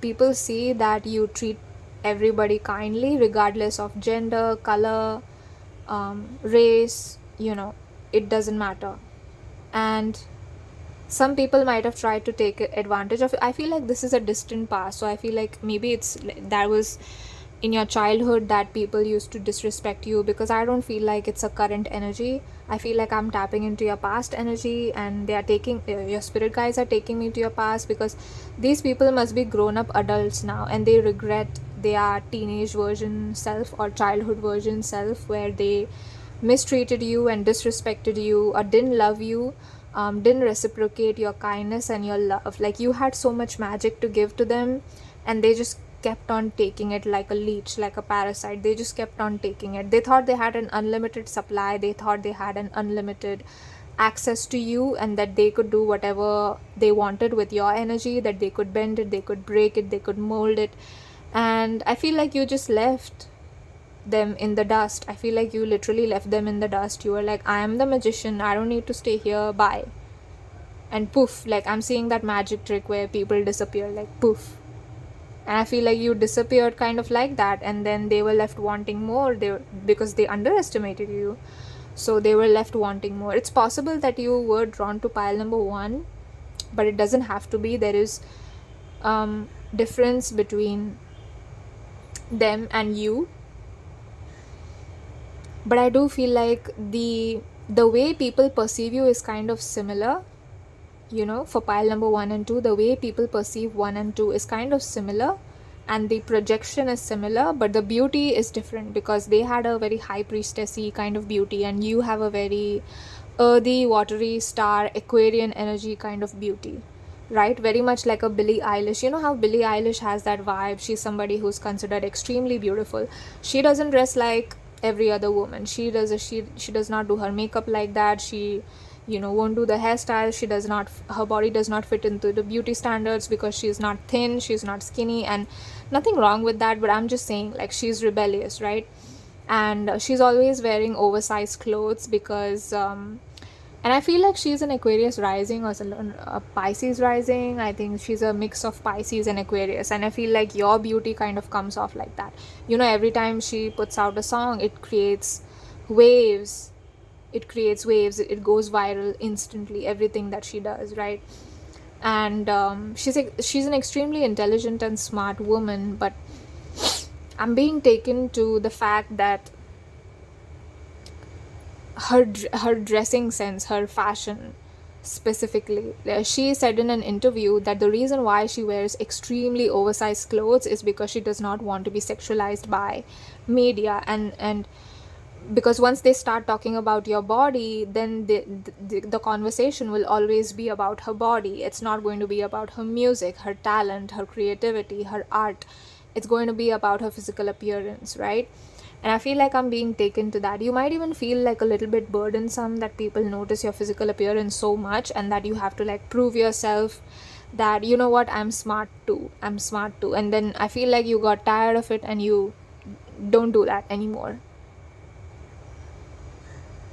Speaker 1: People see that you treat everybody kindly regardless of gender, color, race, it doesn't matter. And some people might have tried to take advantage of it. I feel like this is a distant past, so I feel like maybe that was in your childhood that people used to disrespect you, because I don't feel like it's a current energy. I feel like I'm tapping into your past energy, and they are taking your spirit guides are taking me to your past, because these people must be grown-up adults now, and they regret their teenage version self or childhood version self, where they mistreated you and disrespected you or didn't love you didn't reciprocate your kindness and your love. Like, you had so much magic to give to them, and they just kept on taking it like a leech, like a parasite. They just kept on taking it. They thought they had an unlimited supply. They thought they had an unlimited access to you, and that they could do whatever they wanted with your energy, that they could bend it, they could break it, they could mold it. And I feel like you just left them in the dust. I feel like you literally left them in the dust. You were like, I am the magician, I don't need to stay here, bye. And poof, like, I'm seeing that magic trick where people disappear, like poof. And I feel like you disappeared kind of like that, and then they were left wanting more, because they underestimated you. So they were left wanting more. It's possible that you were drawn to pile number 1, but it doesn't have to be. There is difference between them and you. But I do feel like the way people perceive you is kind of similar. For pile number 1 and 2, the way people perceive 1 and 2 is kind of similar, and the projection is similar, but the beauty is different, because they had a very high priestessy kind of beauty, and you have a very earthy, watery, star, Aquarian energy kind of beauty, right? Very much like a Billie Eilish. You know how Billie Eilish has that vibe? She's somebody who's considered extremely beautiful. She doesn't dress like every other woman. She does not do her makeup like that. She won't do the hairstyle. Her body does not fit into the beauty standards, because she's not thin, she's not skinny, and nothing wrong with that, but I'm just saying, like, she's rebellious, right? And she's always wearing oversized clothes, because and I feel like she's an Aquarius rising or a Pisces rising. I think she's a mix of Pisces and Aquarius, and I feel like your beauty kind of comes off like that. Every time she puts out a song, it creates waves. It goes viral instantly, everything that she does, right? And she's an extremely intelligent and smart woman, but I'm being taken to the fact that her dressing sense, her fashion specifically, she said in an interview that the reason why she wears extremely oversized clothes is because she does not want to be sexualized by media, and because once they start talking about your body, then the conversation will always be about her body. It's not going to be about her music, her talent, her creativity, her art. It's going to be about her physical appearance, right? And I feel like I'm being taken to that. You might even feel like a little bit burdensome, that people notice your physical appearance so much, and that you have to like prove yourself that, you know what, I'm smart too. And then I feel like you got tired of it, and you don't do that anymore.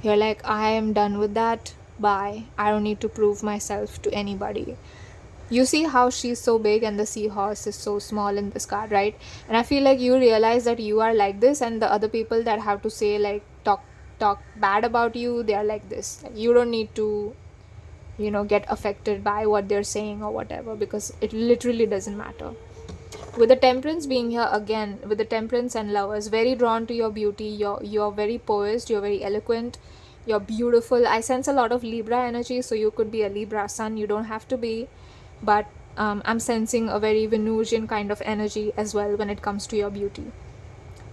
Speaker 1: You're like, I am done with that, bye. I don't need to prove myself to anybody. You see how she's so big and the seahorse is so small in this card, right? And I feel like you realize that you are like this, and the other people that have to say, like, talk bad about you, they are like this. Like, you don't need to, get affected by what they're saying or whatever, because it literally doesn't matter. With the Temperance being here again, with the Temperance and Lovers, very drawn to your beauty. You're very poised, you're very eloquent, you're beautiful. I sense a lot of Libra energy, so you could be a Libra sun. You don't have to be, but I'm sensing a very Venusian kind of energy as well when it comes to your beauty.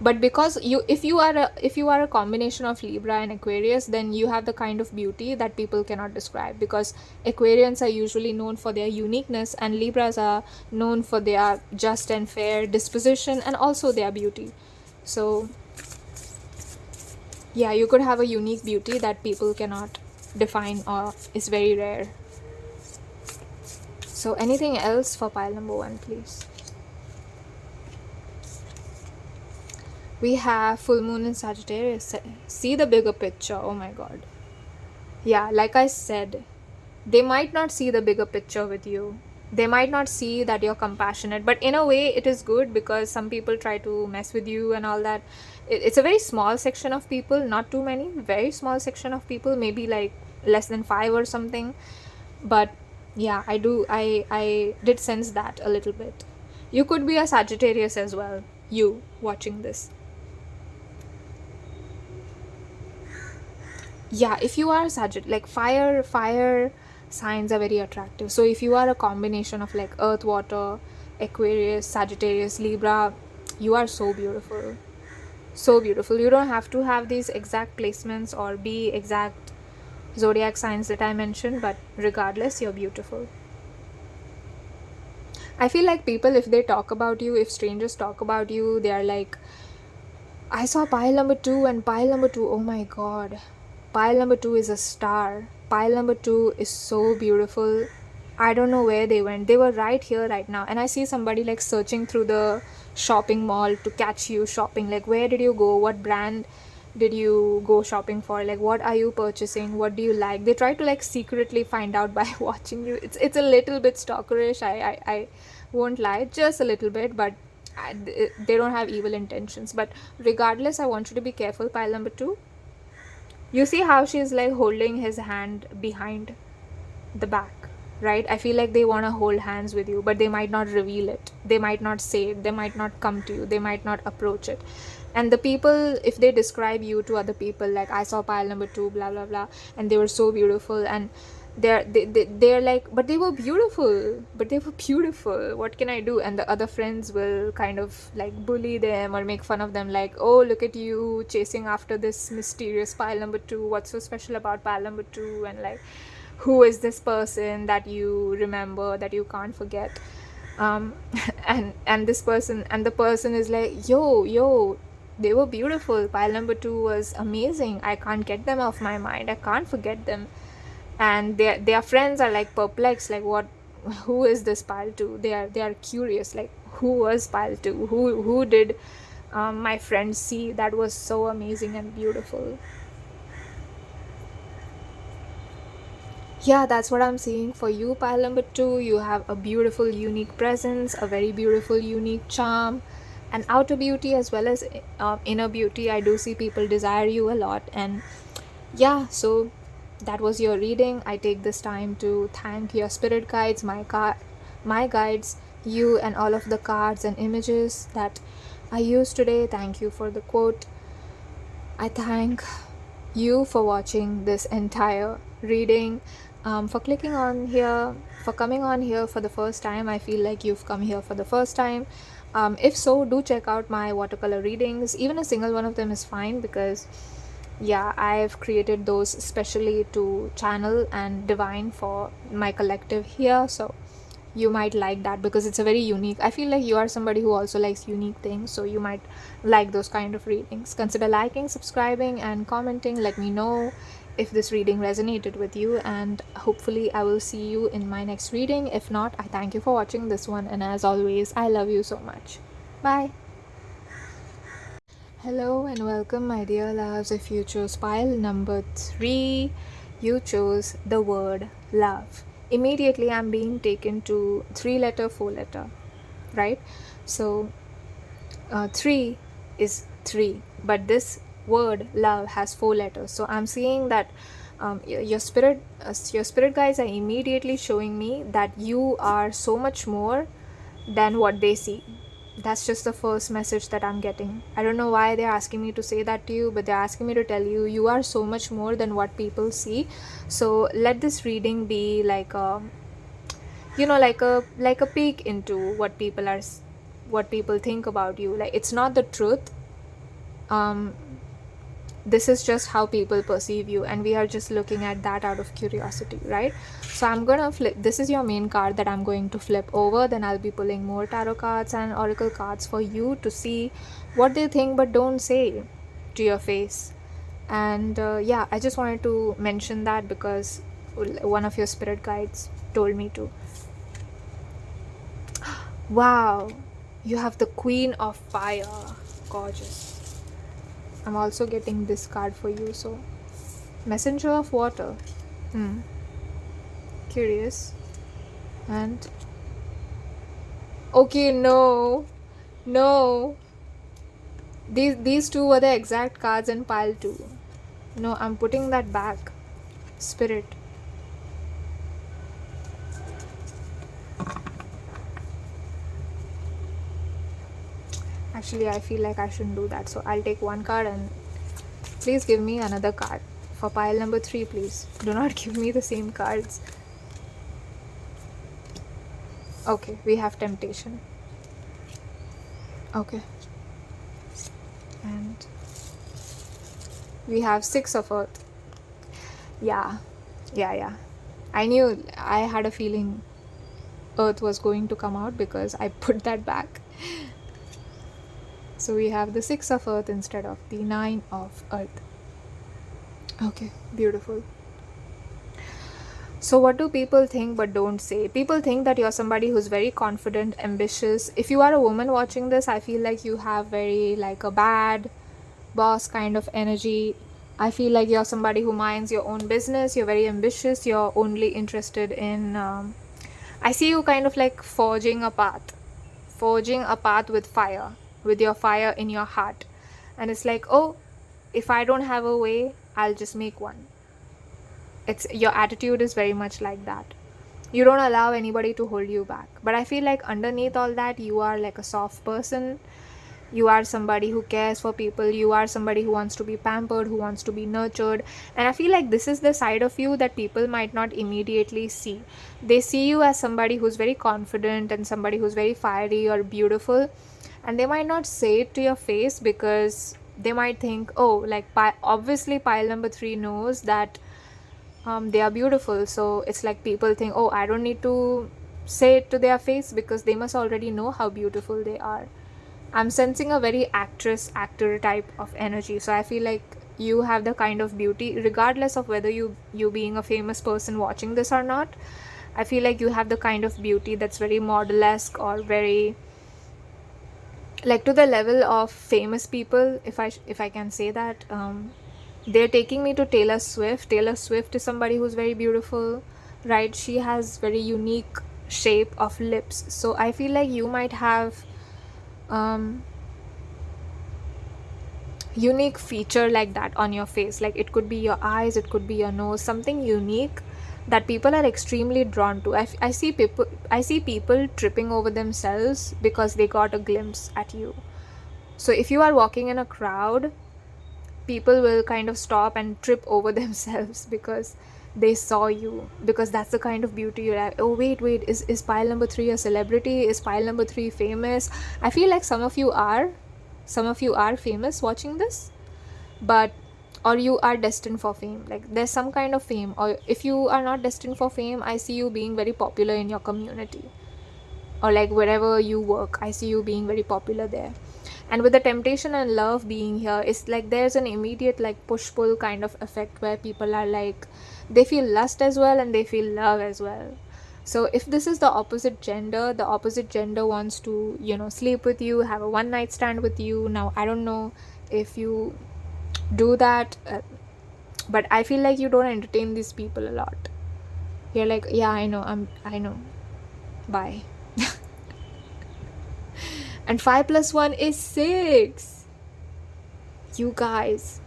Speaker 1: But because if you are a combination of Libra and Aquarius, then you have the kind of beauty that people cannot describe, because Aquarians are usually known for their uniqueness, and Libras are known for their just and fair disposition and also their beauty. So yeah, you could have a unique beauty that people cannot define or is very rare. So anything else for pile number 1, please? We have full moon in Sagittarius. See the bigger picture. Oh my god. Yeah, like I said, they might not see the bigger picture with you. They might not see that you're compassionate, but in a way it is good, because some people try to mess with you and all that. It's a very small section of people, not too many, very small section of people, maybe like less than 5 or something. But yeah, I did sense that a little bit. You could be a Sagittarius as well, you watching this. Yeah, if you are Sagittarius, like fire signs are very attractive. So if you are a combination of like earth, water, Aquarius, Sagittarius, Libra, you are so beautiful. So beautiful. You don't have to have these exact placements or be exact zodiac signs that I mentioned, but regardless, you're beautiful. I feel like people, if they talk about you, if strangers talk about you, they are like, I saw pile number 2 and pile number 2, oh my god, pile number 2 is a star. Pile number 2 is so beautiful. I don't know where they went. They were right here right now. And I see somebody like searching through the shopping mall to catch you shopping. Like, where did you go? What brand did you go shopping for? Like, what are you purchasing? What do you like? They try to like secretly find out by watching you. It's a little bit stalkerish. I won't lie, just a little bit, but they don't have evil intentions. But regardless, I want you to be careful. Pile number 2. You see how she's like holding his hand behind the back, right? I feel like they want to hold hands with you, but they might not reveal it. They might not say it. They might not come to you. They might not approach it. And the people, if they describe you to other people, like, I saw pile number 2, blah blah blah, and they were so beautiful, and they're like, but they were beautiful, what can I do? And the other friends will kind of like bully them or make fun of them, like, oh, look at you chasing after this mysterious pile number 2, what's so special about pile number 2, and like, who is this person that you remember, that you can't forget? And this person, and the person is like, yo, they were beautiful, pile number 2 was amazing, I can't get them off my mind, I can't forget them. And their friends are like perplexed, like, what, who is this pile 2? They are curious, like, who was pile 2? Who did my friend see that was so amazing and beautiful? Yeah, that's what I'm seeing for you, pile number 2. You have a beautiful, unique presence, a very beautiful, unique charm, and outer beauty as well as inner beauty. I do see people desire you a lot. And yeah, so that was your reading. I take this time to thank your spirit guides, my guides, you, and all of the cards and images that I used today. Thank you for the quote. I thank you for watching this entire reading, for clicking on here, for coming on here for the first time. I feel like you've come here for the first time. If so, do check out my watercolor readings. Even a single one of them is fine, because yeah, I've created those specially to channel and divine for my collective here. So you might like that, because it's a very unique, I feel like you are somebody who also likes unique things, so you might like those kind of readings. Consider liking, subscribing, and commenting. Let me know if this reading resonated with you, and hopefully I will see you in my next reading. If not, I thank you for watching this one, and as always, I love you so much. Bye. Hello and welcome, my dear loves. If you chose pile number 3, you chose the word love. Immediately I'm being taken to 3-letter, 4-letter, right? So 3 is 3, but this word love has 4 letters. So I'm seeing that your spirit guides are immediately showing me that you are so much more than what they see. That's just the first message that I'm getting. I don't know why they're asking me to say that to you, but they're asking me to tell you, you are so much more than what people see. So let this reading be like a, like a peek into what people think about you. Like, it's not the truth. This is just how people perceive you, and we are just looking at that out of curiosity, right? So I'm gonna flip. This is your main card that I'm going to flip over. Then I'll be pulling more tarot cards and oracle cards for you to see what they think but don't say to your face. And yeah, I just wanted to mention that because one of your spirit guides told me to. Wow, you have the Queen of Fire. Gorgeous. I'm also getting this card for you. So, Messenger of Water. Curious. And okay, no. These two were the exact cards in pile 2. No, I'm putting that back. Spirit. Actually, I feel like I shouldn't do that, so I'll take one card, and please give me another card for pile number 3, please. Do not give me the same cards. Okay, we have Temptation. Okay. And we have 6 of Earth. Yeah, yeah. I knew, I had a feeling Earth was going to come out because I put that back. So we have the 6 of Earth instead of the 9 of Earth. Okay, beautiful. So what do people think but don't say? People think that you're somebody who's very confident, ambitious. If you are a woman watching this, I feel like you have very like a bad boss kind of energy. I feel like you're somebody who minds your own business. You're very ambitious. You're only interested in I see you kind of like forging a path with fire, with your fire in your heart. And it's like, oh, if I don't have a way, I'll just make one. It's your attitude is very much like that. You don't allow anybody to hold you back. But I feel like underneath all that, you are like a soft person. You are somebody who cares for people. You are somebody who wants to be pampered, who wants to be nurtured. And I feel like this is the side of you that people might not immediately see. They see you as somebody who's very confident and somebody who's very fiery or beautiful. And they might not say it to your face because they might think, oh, like obviously pile number 3 knows that they are beautiful. So it's like people think, oh, I don't need to say it to their face because they must already know how beautiful they are. I'm sensing a very actor type of energy. So I feel like you have the kind of beauty, regardless of whether you being a famous person watching this or not. I feel like you have the kind of beauty that's very model-esque or very like to the level of famous people, if I can say that. They're taking me to Taylor Swift. Taylor Swift is somebody who's very beautiful, right? She has very unique shape of lips. So I feel like you might have unique feature like that on your face. Like it could be your eyes, it could be your nose, something unique that people are extremely drawn to. I see people tripping over themselves because they got a glimpse at you. So if you are walking in a crowd, people will kind of stop and trip over themselves because they saw you, because that's the kind of beauty you're like, oh wait, is pile number 3 a celebrity? Is pile number 3 famous? I feel like some of you are famous watching this, but or you are destined for fame. Like there's some kind of fame. Or if you are not destined for fame, I see you being very popular in your community, or like wherever you work, I see you being very popular there. And with the temptation and love being here, it's like there's an immediate like push-pull kind of effect where people are like, they feel lust as well and they feel love as well. So if this is the opposite gender wants to, sleep with you, have a one-night stand with you. Now, I don't know if you do that, but I feel like you don't entertain these people a lot. You're like, yeah, I know. Bye. And 5 + 1 is 6. You guys,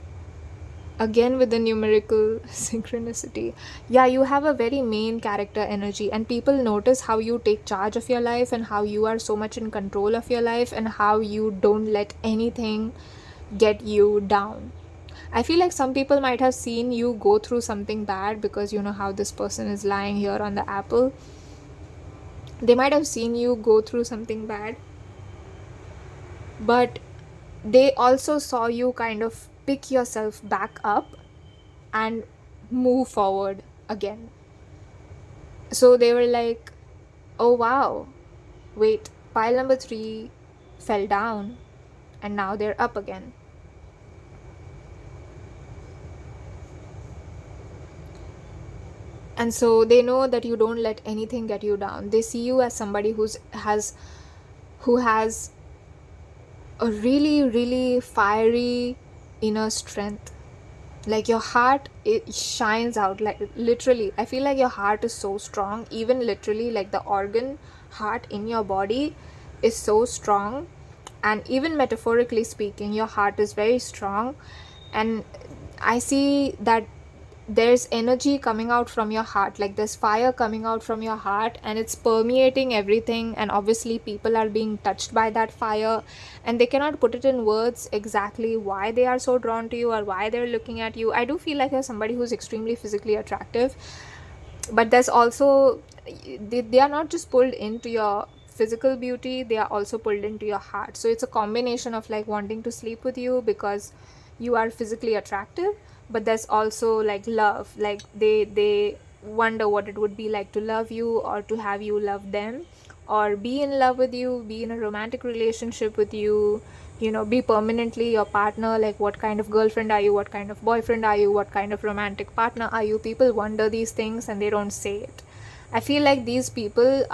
Speaker 1: again with the numerical synchronicity. Yeah, you have a very main character energy, and people notice how you take charge of your life and how you are so much in control of your life and how you don't let anything get you down. I feel like some people might have seen you go through something bad, because you know how this person is lying here on the apple. They might have seen you go through something bad, but they also saw you kind of pick yourself back up and move forward again. So they were like, oh wow, wait, pile number 3 fell down and now they're up again. And so they know that you don't let anything get you down. They see you as somebody who has a really, really fiery inner strength. Like your heart, it shines out. Like literally, I feel like your heart is so strong. Even literally, like the organ heart in your body is so strong. And even metaphorically speaking, your heart is very strong. And I see that there's energy coming out from your heart, like there's fire coming out from your heart, and it's permeating everything. And obviously people are being touched by that fire, and they cannot put it in words exactly why they are so drawn to you or why they're looking at you. I do feel like you're somebody who's extremely physically attractive, but there's also they are not just pulled into your physical beauty, they are also pulled into your heart. So it's a combination of like wanting to sleep with you because you are physically attractive, but there's also like love, like they wonder what it would be like to love you, or to have you love them, or be in love with you, be in a romantic relationship with you, be permanently your partner. Like, what kind of girlfriend are you, what kind of boyfriend are you, what kind of romantic partner are you? People wonder these things and they don't say it. I feel like these people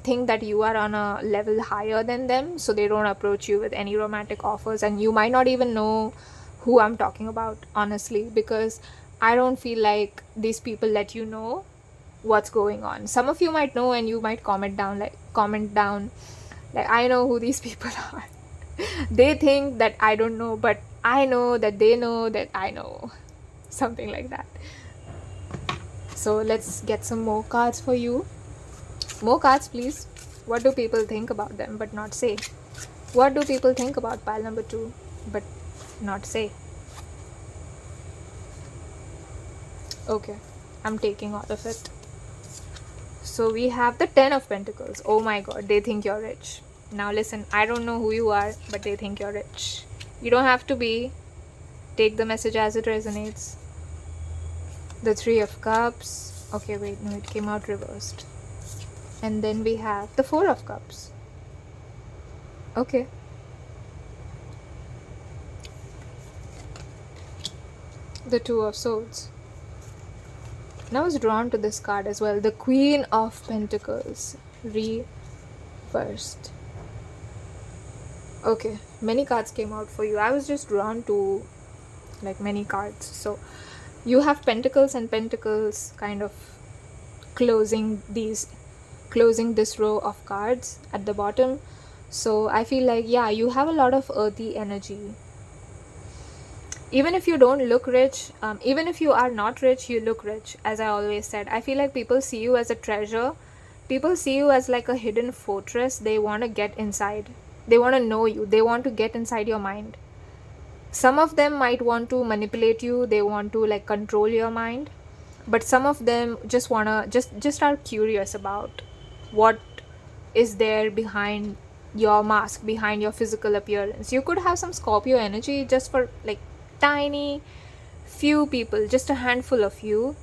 Speaker 1: think that you are on a level higher than them, so they don't approach you with any romantic offers, and you might not even know who I'm talking about, honestly, because I don't feel like these people let you know what's going on. Some of you might know and you might comment down, like, I know who these people are. They think that I don't know, but I know that they know that I know. Something like that. So let's get some more cards for you. More cards, please. What do people think about them but not say? What do people think about pile number 2 but not say? Okay, I'm taking all of it. So we have the 10 of Pentacles. Oh my god, they think you're rich. Now listen, I don't know who you are, but they think you're rich. You don't have to be. Take the message as it resonates. The 3 of Cups. Okay, wait, no, it came out reversed. And then we have the 4 of Cups. Okay. The 2 of Swords. Now I was drawn to this card as well. The Queen of Pentacles. Reversed. Okay, many cards came out for you. I was just drawn to like many cards. So you have Pentacles and Pentacles kind of closing this row of cards at the bottom. So I feel like, yeah, you have a lot of earthy energy. Even if you don't look rich, even if you are not rich, you look rich. As I always said, I feel like people see you as a treasure. People see you as like a hidden fortress. They want to get inside. They want to know you. They want to get inside your mind. Some of them might want to manipulate you. They want to like control your mind. But some of them just wanna just are curious about what is there behind your mask, behind your physical appearance. You could have some Scorpio energy, just for like tiny few people, just a handful of you.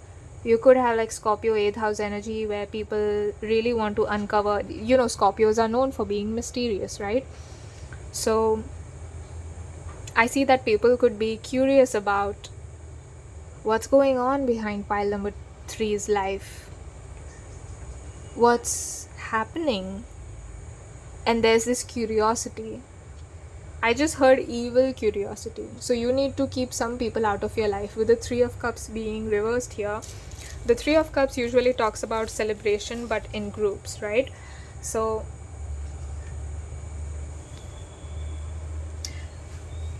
Speaker 1: You could have like Scorpio 8th house energy, where people really want to uncover, Scorpios are known for being mysterious, right? So I see that people could be curious about what's going on behind pile number 3's life. What's happening? And there's this curiosity. I just heard evil curiosity. So you need to keep some people out of your life. With the 3 of Cups being reversed here, the 3 of Cups usually talks about celebration, but in groups, right? So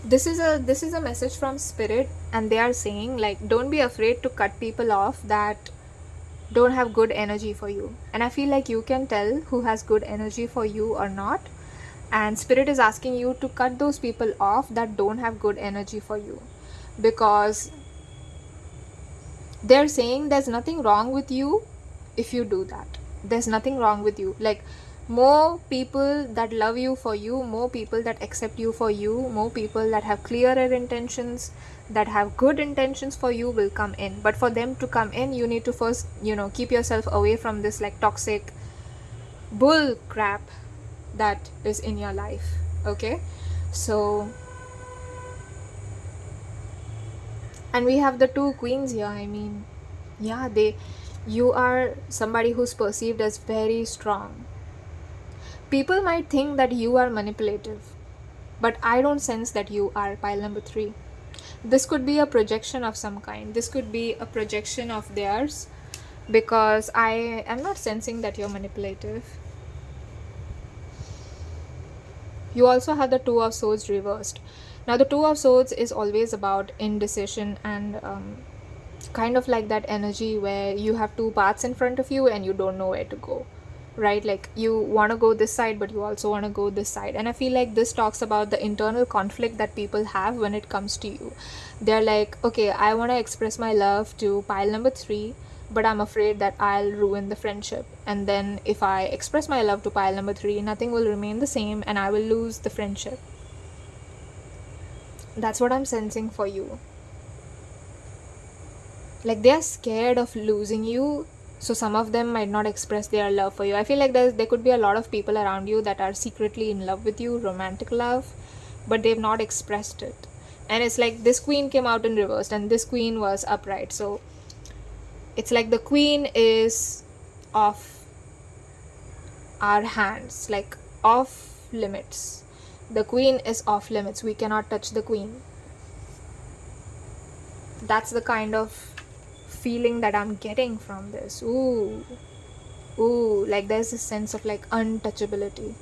Speaker 1: this is a message from Spirit, and they are saying like, don't be afraid to cut people off that don't have good energy for you. And I feel like you can tell who has good energy for you or not. And Spirit is asking you to cut those people off that don't have good energy for you, because they're saying there's nothing wrong with you if you do that. There's nothing wrong with you. Like, more people that love you for you, more people that accept you for you, more people that have clearer intentions, that have good intentions for you will come in. But for them to come in, you need to first, keep yourself away from this like toxic bull crap that is in your life. Okay, so, and we have the 2 queens here. I mean, yeah, you are somebody who's perceived as very strong. People might think that you are manipulative, but I don't sense that you are, pile number 3. This could be a projection of some kind. This could be a projection of theirs, because I am not sensing that you're manipulative. You also have the 2 of Swords reversed. Now the 2 of Swords is always about indecision and kind of like that energy where you have 2 paths in front of you and you don't know where to go, right? Like, you want to go this side, but you also want to go this side. And I feel like this talks about the internal conflict that people have when it comes to you. They're like, okay, I want to express my love to pile number 3, but I'm afraid that I'll ruin the friendship. And then if I express my love to pile number 3, nothing will remain the same and I will lose the friendship. That's what I'm sensing for you. like they are scared of losing you, so some of them might not express their love for you. I feel like there could be a lot of people around you that are secretly in love with you, romantic love, but they've not expressed it. And it's like this queen came out in reverse and this queen was upright, so it's like the queen is off our hands, like off limits. The queen is off limits, we cannot touch the queen. That's the kind of feeling that I'm getting from this. Ooh, like there's this sense of like untouchability.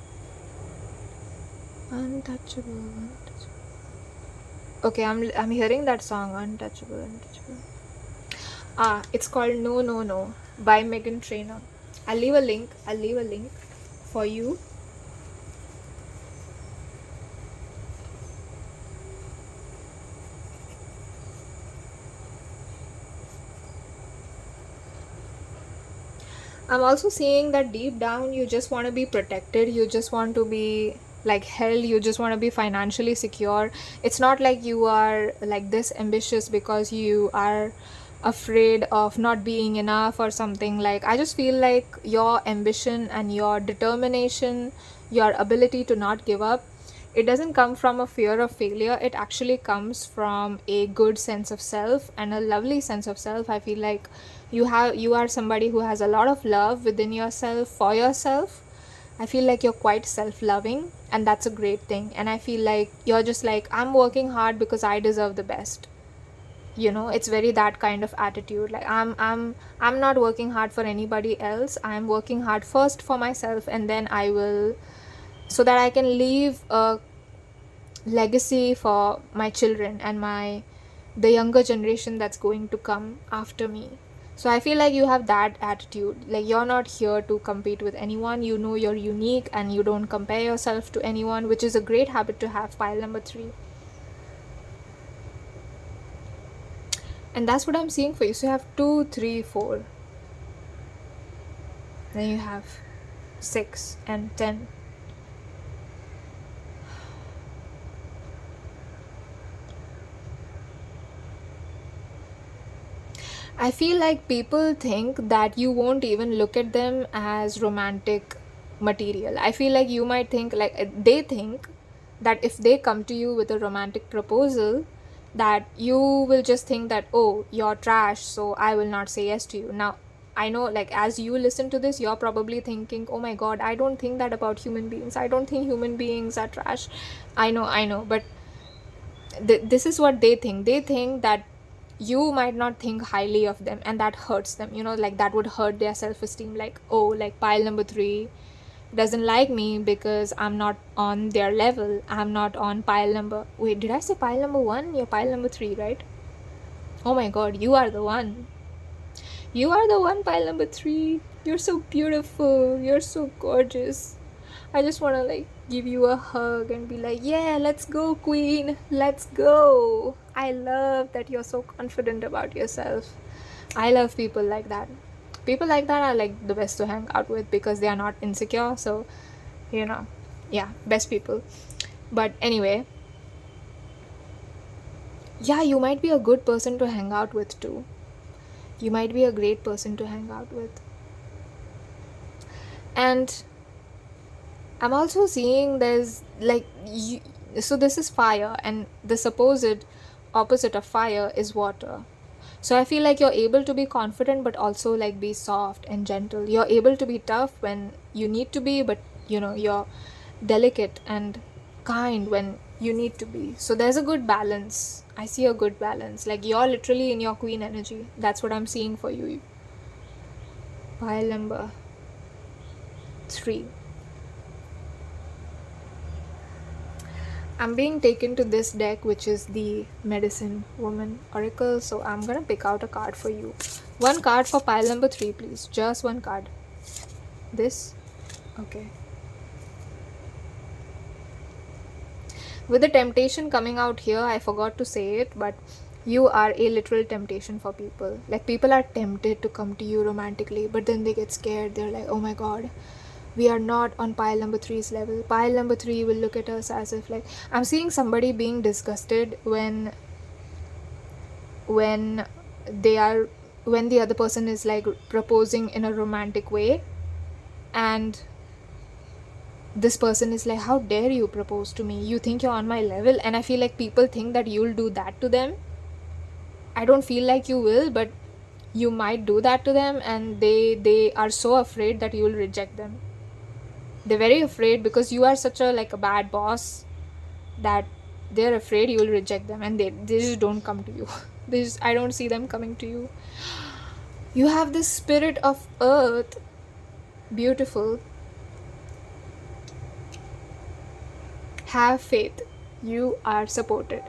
Speaker 1: Untouchable. Okay, I'm hearing that song, Untouchable. It's called No No No by Meghan Trainor. I'll leave a link for you. I'm also seeing that deep down you just want to be protected, you just want to be like held, you just want to be financially secure. It's not like you are like this ambitious because you are afraid of not being enough or something. Like, I just feel like your ambition and your determination, your ability to not give up, it doesn't come from a fear of failure. It actually comes from a good sense of self and a lovely sense of self. I feel like you are somebody who has a lot of love within yourself for yourself. I feel like you're quite self-loving, and that's a great thing. And I feel like you're just like, I'm working hard because I deserve the best. You know, it's very that kind of attitude. Like, I'm not working hard for anybody else. I'm working hard first for myself, and then I will, so that I can leave a legacy for my children and the younger generation that's going to come after me. So I feel like you have that attitude. Like, you're not here to compete with anyone. You know you're unique and you don't compare yourself to anyone, which is a great habit to have, pile number 3. And that's what I'm seeing for you. So you have 2, 3, 4. Then you have 6 and 10. I feel like people think that you won't even look at them as romantic material. I feel like you might think, like, they think that if they come to you with a romantic proposal, that you will just think that, oh, you're trash, so I will not say yes to you. Now, I know, like, as you listen to this, you're probably thinking, oh my god, I don't think that about human beings. I don't think human beings are trash. I know, but this is what they think. They think that you might not think highly of them, and that hurts them, you know, like that would hurt their self-esteem. Like, oh, like pile number 3 doesn't like me because I'm not on their level. I'm not on pile number, wait, did I say pile number 1? You're pile number 3, right? Oh my god, you are the one. You are the one, pile number 3. You're so beautiful, you're so gorgeous. I just want to like give you a hug and be like, yeah, let's go, queen, let's go. I love that you're so confident about yourself. I love people like that. People like that are like the best to hang out with because they are not insecure. So, you know, yeah, best people. But anyway, yeah, you might be a good person to hang out with too. You might be a great person to hang out with. And I'm also seeing there's like, so this is fire, and the supposed opposite of fire is water. So I feel like you're able to be confident, but also like be soft and gentle. You're able to be tough when you need to be, but you know, you're delicate and kind when you need to be. So there's a good balance. I see a good balance. Like, you're literally in your queen energy. That's what I'm seeing for you. Pile number 3. I'm being taken to this deck, which is the Medicine Woman Oracle. So I'm gonna pick out a card for you. One card for pile number 3, please. Just one card. This? Okay. With the temptation coming out here, I forgot to say it, but you are a literal temptation for people. Like, people are tempted to come to you romantically, but then they get scared. They're like, oh my god, we are not on pile number 3's level. Pile number 3 will look at us as if, like, I'm seeing somebody being disgusted when when the other person is like proposing in a romantic way, and this person is like, how dare you propose to me, you think you're on my level. And I feel like people think that you'll do that to them. I don't feel like you will, but you might do that to them, and they are so afraid that you'll reject them. They're very afraid because you are such a like a bad boss that they're afraid you'll reject them, and they just don't come to you. I don't see them coming to you. You have this spirit of earth. Beautiful. Have faith. You are supported.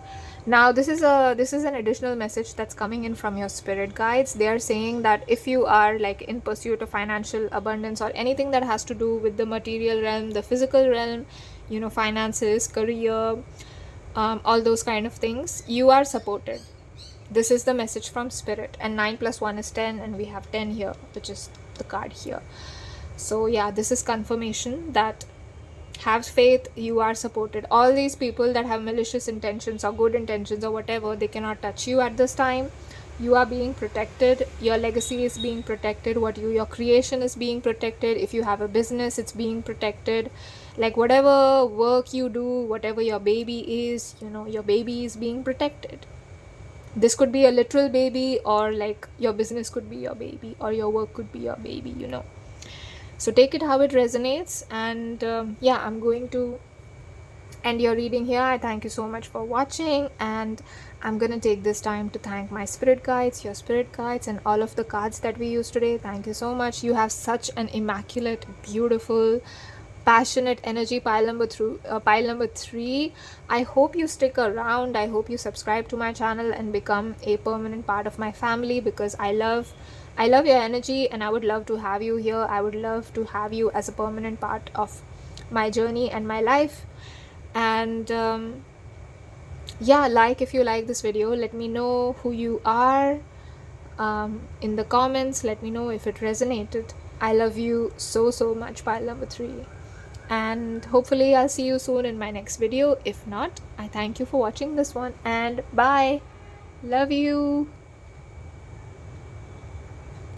Speaker 1: Now this is an additional message that's coming in from your spirit guides. They are saying that if you are like in pursuit of financial abundance or anything that has to do with the material realm, the physical realm, finances, career, all those kind of things, you are supported. This is the message from spirit. And 9 + 1 is 10, and we have 10 here, which is the card here. So yeah, this is confirmation that have faith, you are supported. All these people that have malicious intentions or good intentions or whatever, they cannot touch you at this time. You are being protected. Your legacy is being protected. Your creation is being protected. If you have a business, it's being protected. Like whatever work you do, whatever your baby is, your baby is being protected. This could be a literal baby, or like your business could be your baby, or your work could be your baby, So take it how it resonates. And yeah, I'm going to end your reading here. I thank you so much for watching, and I'm going to take this time to thank my spirit guides, your spirit guides, and all of the cards that we used today. Thank you so much. You have such an immaculate, beautiful, passionate energy. Pile number 3. I hope you stick around. I hope you subscribe to my channel and become a permanent part of my family, because I love your energy, and I would love to have you here. I would love to have you as a permanent part of my journey and my life. And yeah, if you like this video, let me know who you are in the comments. Let me know if it resonated. I love you so much, pile number 3. And hopefully I'll see you soon in my next video. If not, I thank you for watching this one, and bye. Love you.